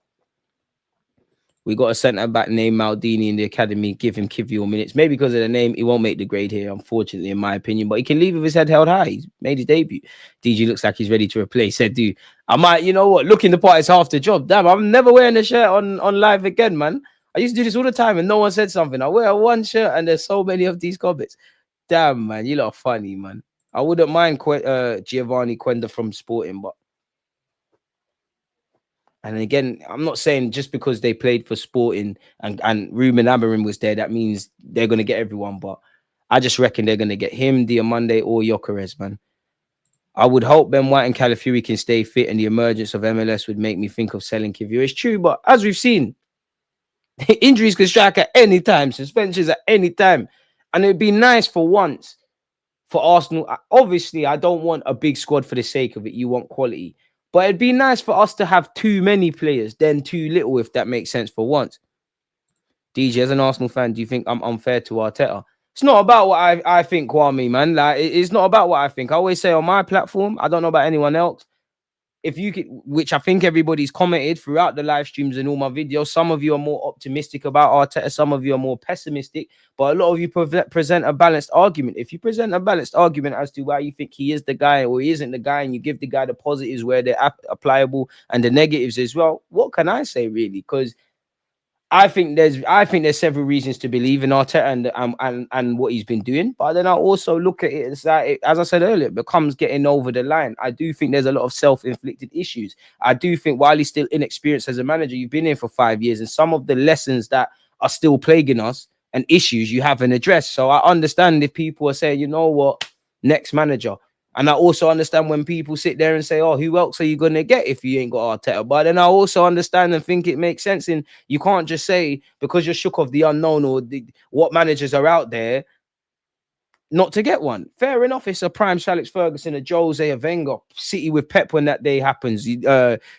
We got a centre-back named Maldini in the academy. Give him Kivior minutes. Maybe because of the name, he won't make the grade here, unfortunately, in my opinion. But he can leave with his head held high. He's made his debut. DG looks like he's ready to replace. Said, dude, I might, looking the part is half the job. Damn, I'm never wearing a shirt on live again, man. I used to do this all the time and no one said something. I wear one shirt and there's so many of these comments. Damn, man, you lot are funny, man. I wouldn't mind Giovanni Quenda from Sporting, but... And again, I'm not saying just because they played for Sporting and Ruben Amorim was there, that means they're going to get everyone. But I just reckon they're going to get him, Diamande, or Gyökeres, man. I would hope Ben White and Calafiori can stay fit, and the emergence of MLS would make me think of selling Kivior. It's true, but as we've seen, injuries can strike at any time, suspensions at any time, and it'd be nice for once for Arsenal. Obviously, I don't want a big squad for the sake of it. You want quality, but it'd be nice for us to have too many players than too little, if that makes sense for once. DJ, as an Arsenal fan, do you think I'm unfair to Arteta? It's not about what I think, Kwame, man. Like, it's not about what I think. I always say on my platform, I don't know about anyone else. If you could, which I think everybody's commented throughout the live streams and all my videos, some of you are more optimistic about Arteta, some of you are more pessimistic, but a lot of you present a balanced argument. If you present a balanced argument as to why you think he is the guy or he isn't the guy, and you give the guy the positives where they're applicable and the negatives as well, what can I say, really? Because I think there's several reasons to believe in Arteta and what he's been doing, but then I also look at it as that, as I said earlier, it becomes getting over the line. I do think there's a lot of self-inflicted issues. I do think while he's still inexperienced as a manager, you've been here for 5 years, and some of the lessons that are still plaguing us and issues you haven't addressed. So I understand if people are saying, you know what, next manager. And I also understand when people sit there and say, oh, who else are you going to get if you ain't got Arteta? But then I also understand and think it makes sense. And you can't just say, because you're shook of the unknown or what managers are out there, not to get one. Fair enough. It's a prime Alex Ferguson, a Jose, a Wenger, City with Pep when that day happens,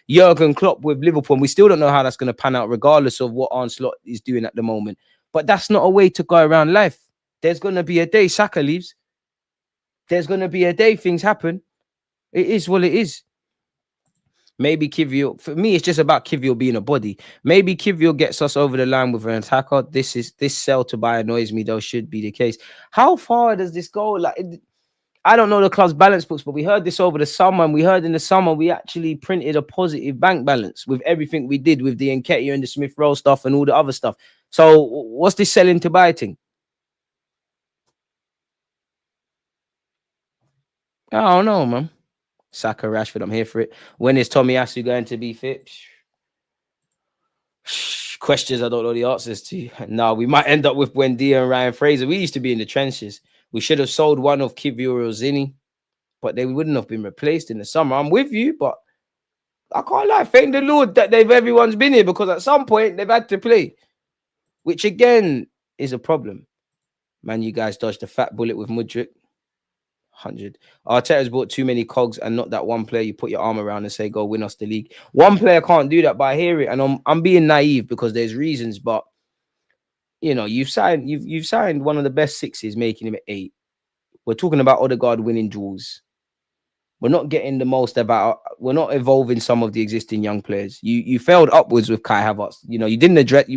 Jurgen Klopp with Liverpool. And we still don't know how that's going to pan out, regardless of what Arne Slot is doing at the moment. But that's not a way to go around life. There's going to be a day Saka leaves. There's going to be a day things happen. It is what it is. Maybe Kivior, for me, it's just about Kivior being a body. Maybe Kivior gets us over the line with an attacker. This sell to buy annoys me, though, should be the case. How far does this go? Like, I don't know the club's balance books, but we heard this over the summer, and we heard in the summer we actually printed a positive bank balance with everything we did with the Nketiah and the Smith Rowe stuff and all the other stuff. So what's this selling to buy thing? I don't know, man. Saka, Rashford, I'm here for it. When is Tomiyasu going to be fit? Questions I don't know the answers to. No, we might end up with Buendia and Ryan Fraser. We used to be in the trenches. We should have sold one of Kivior or Zini, but they wouldn't have been replaced in the summer. I'm with you, but I can't lie. Thank the Lord that everyone's been here, because at some point they've had to play, which again is a problem. Man, you guys dodged a fat bullet with Mudryk. 100. Arteta's bought too many cogs, and not that one player you put your arm around and say, go win us the league. One player can't do that, but I hear it, and I'm being naive because there's reasons, but you know, you've signed one of the best sixes, making him at 8. We're talking about Odegaard winning duels. We're not getting the most about, we're not evolving some of the existing young players. You failed upwards with Kai Havertz. You know, you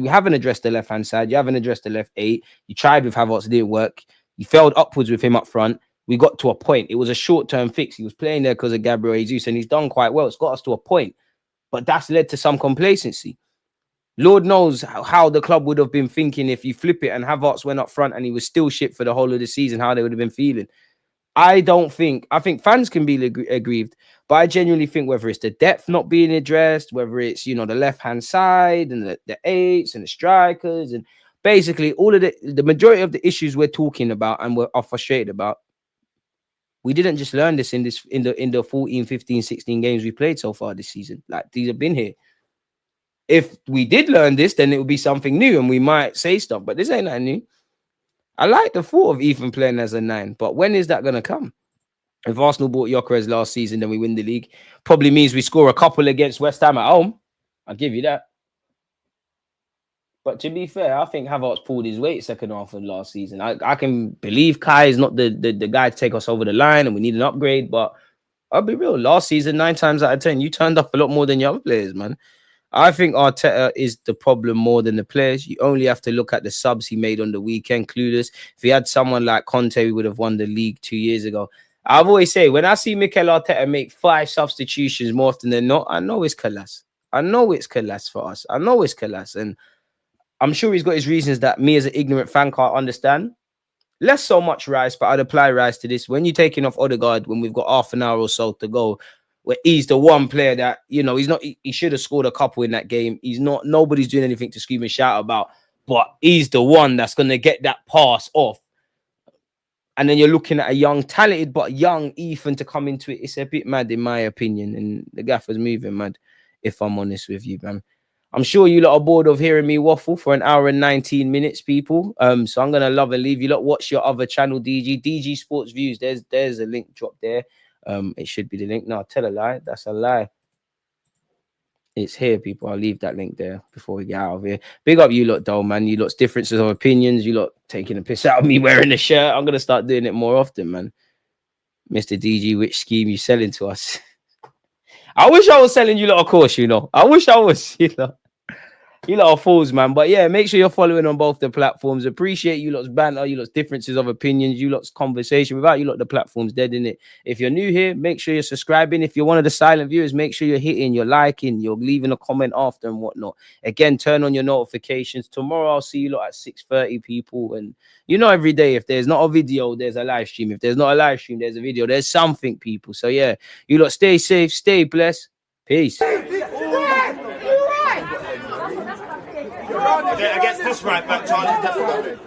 haven't addressed the left-hand side, you haven't addressed the left 8. You tried with Havertz, it didn't work. You failed upwards with him up front. We got to a point. It was a short-term fix. He was playing there because of Gabriel Jesus, and he's done quite well. It's got us to a point. But that's led to some complacency. Lord knows how the club would have been thinking if you flip it and Havertz went up front and he was still shit for the whole of the season, how they would have been feeling. I think fans can be aggrieved, but I genuinely think whether it's the depth not being addressed, whether it's, you know, the left-hand side and the 8s and the strikers, and basically all of the majority of the issues we're talking about and are frustrated about, we didn't just learn this in the 14, 15, 16 games we played so far this season. Like, these have been here. If we did learn this, then it would be something new and we might say stuff, but this ain't nothing new. I like the thought of Ethan playing as a 9, but when is that going to come? If Arsenal bought Gyökeres last season, then we win the league. Probably means we score a couple against West Ham at home. I'll give you that. But to be fair, I think Havertz pulled his weight second half of last season. I can believe Kai is not the guy to take us over the line and we need an upgrade. But I'll be real. Last season, 9 times out of 10, you turned up a lot more than your other players, man. I think Arteta is the problem more than the players. You only have to look at the subs he made on the weekend. Clueless. If he had someone like Conte, we would have won the league 2 years ago. I've always said, when I see Mikel Arteta make 5 substitutions more often than not, I know it's Calas. I know it's Calas for us. I know it's Calas. And I'm sure he's got his reasons that me as an ignorant fan can't understand. Less so much Rice, but I'd apply Rice to this. When you're taking off Odegaard, when we've got half an hour or so to go, where he's the one player that, you know, he should have scored a couple in that game. Nobody's doing anything to scream and shout about, but he's the one that's going to get that pass off. and then you're looking at a young, talented but young Ethan to come into it. It's a bit mad, in my opinion. And the gaffer's moving mad, if I'm honest with you, man. I'm sure you lot are bored of hearing me waffle for an hour and 19 minutes, people. So I'm gonna love and leave you lot. Watch your other channel, DG Sports Views. There's a link drop there. It should be the link. No, tell a lie. That's a lie. It's here, people. I'll leave that link there before we get out of here. Big up you lot, though, man. You lot's differences of opinions. You lot taking a piss out of me wearing the shirt. I'm gonna start doing it more often, man. Mr. DG, which scheme you selling to us? I wish I was selling you lot a course, you know. I wish I was, you know. You lot are fools, man. But yeah, make sure you're following on both the platforms. Appreciate you lot's banter, you lot's differences of opinions, you lot's conversation. Without you lot, the platform's dead, in it. If you're new here, make sure you're subscribing. If you're one of the silent viewers, make sure you're hitting, you're liking, you're leaving a comment after and whatnot. Again, turn on your notifications. Tomorrow, I'll see you lot at 6:30, people. And you know, every day, if there's not a video, there's a live stream. If there's not a live stream, there's a video. There's something, people. So yeah, you lot stay safe, stay blessed. Peace. Against this right back, Charlie's definitely.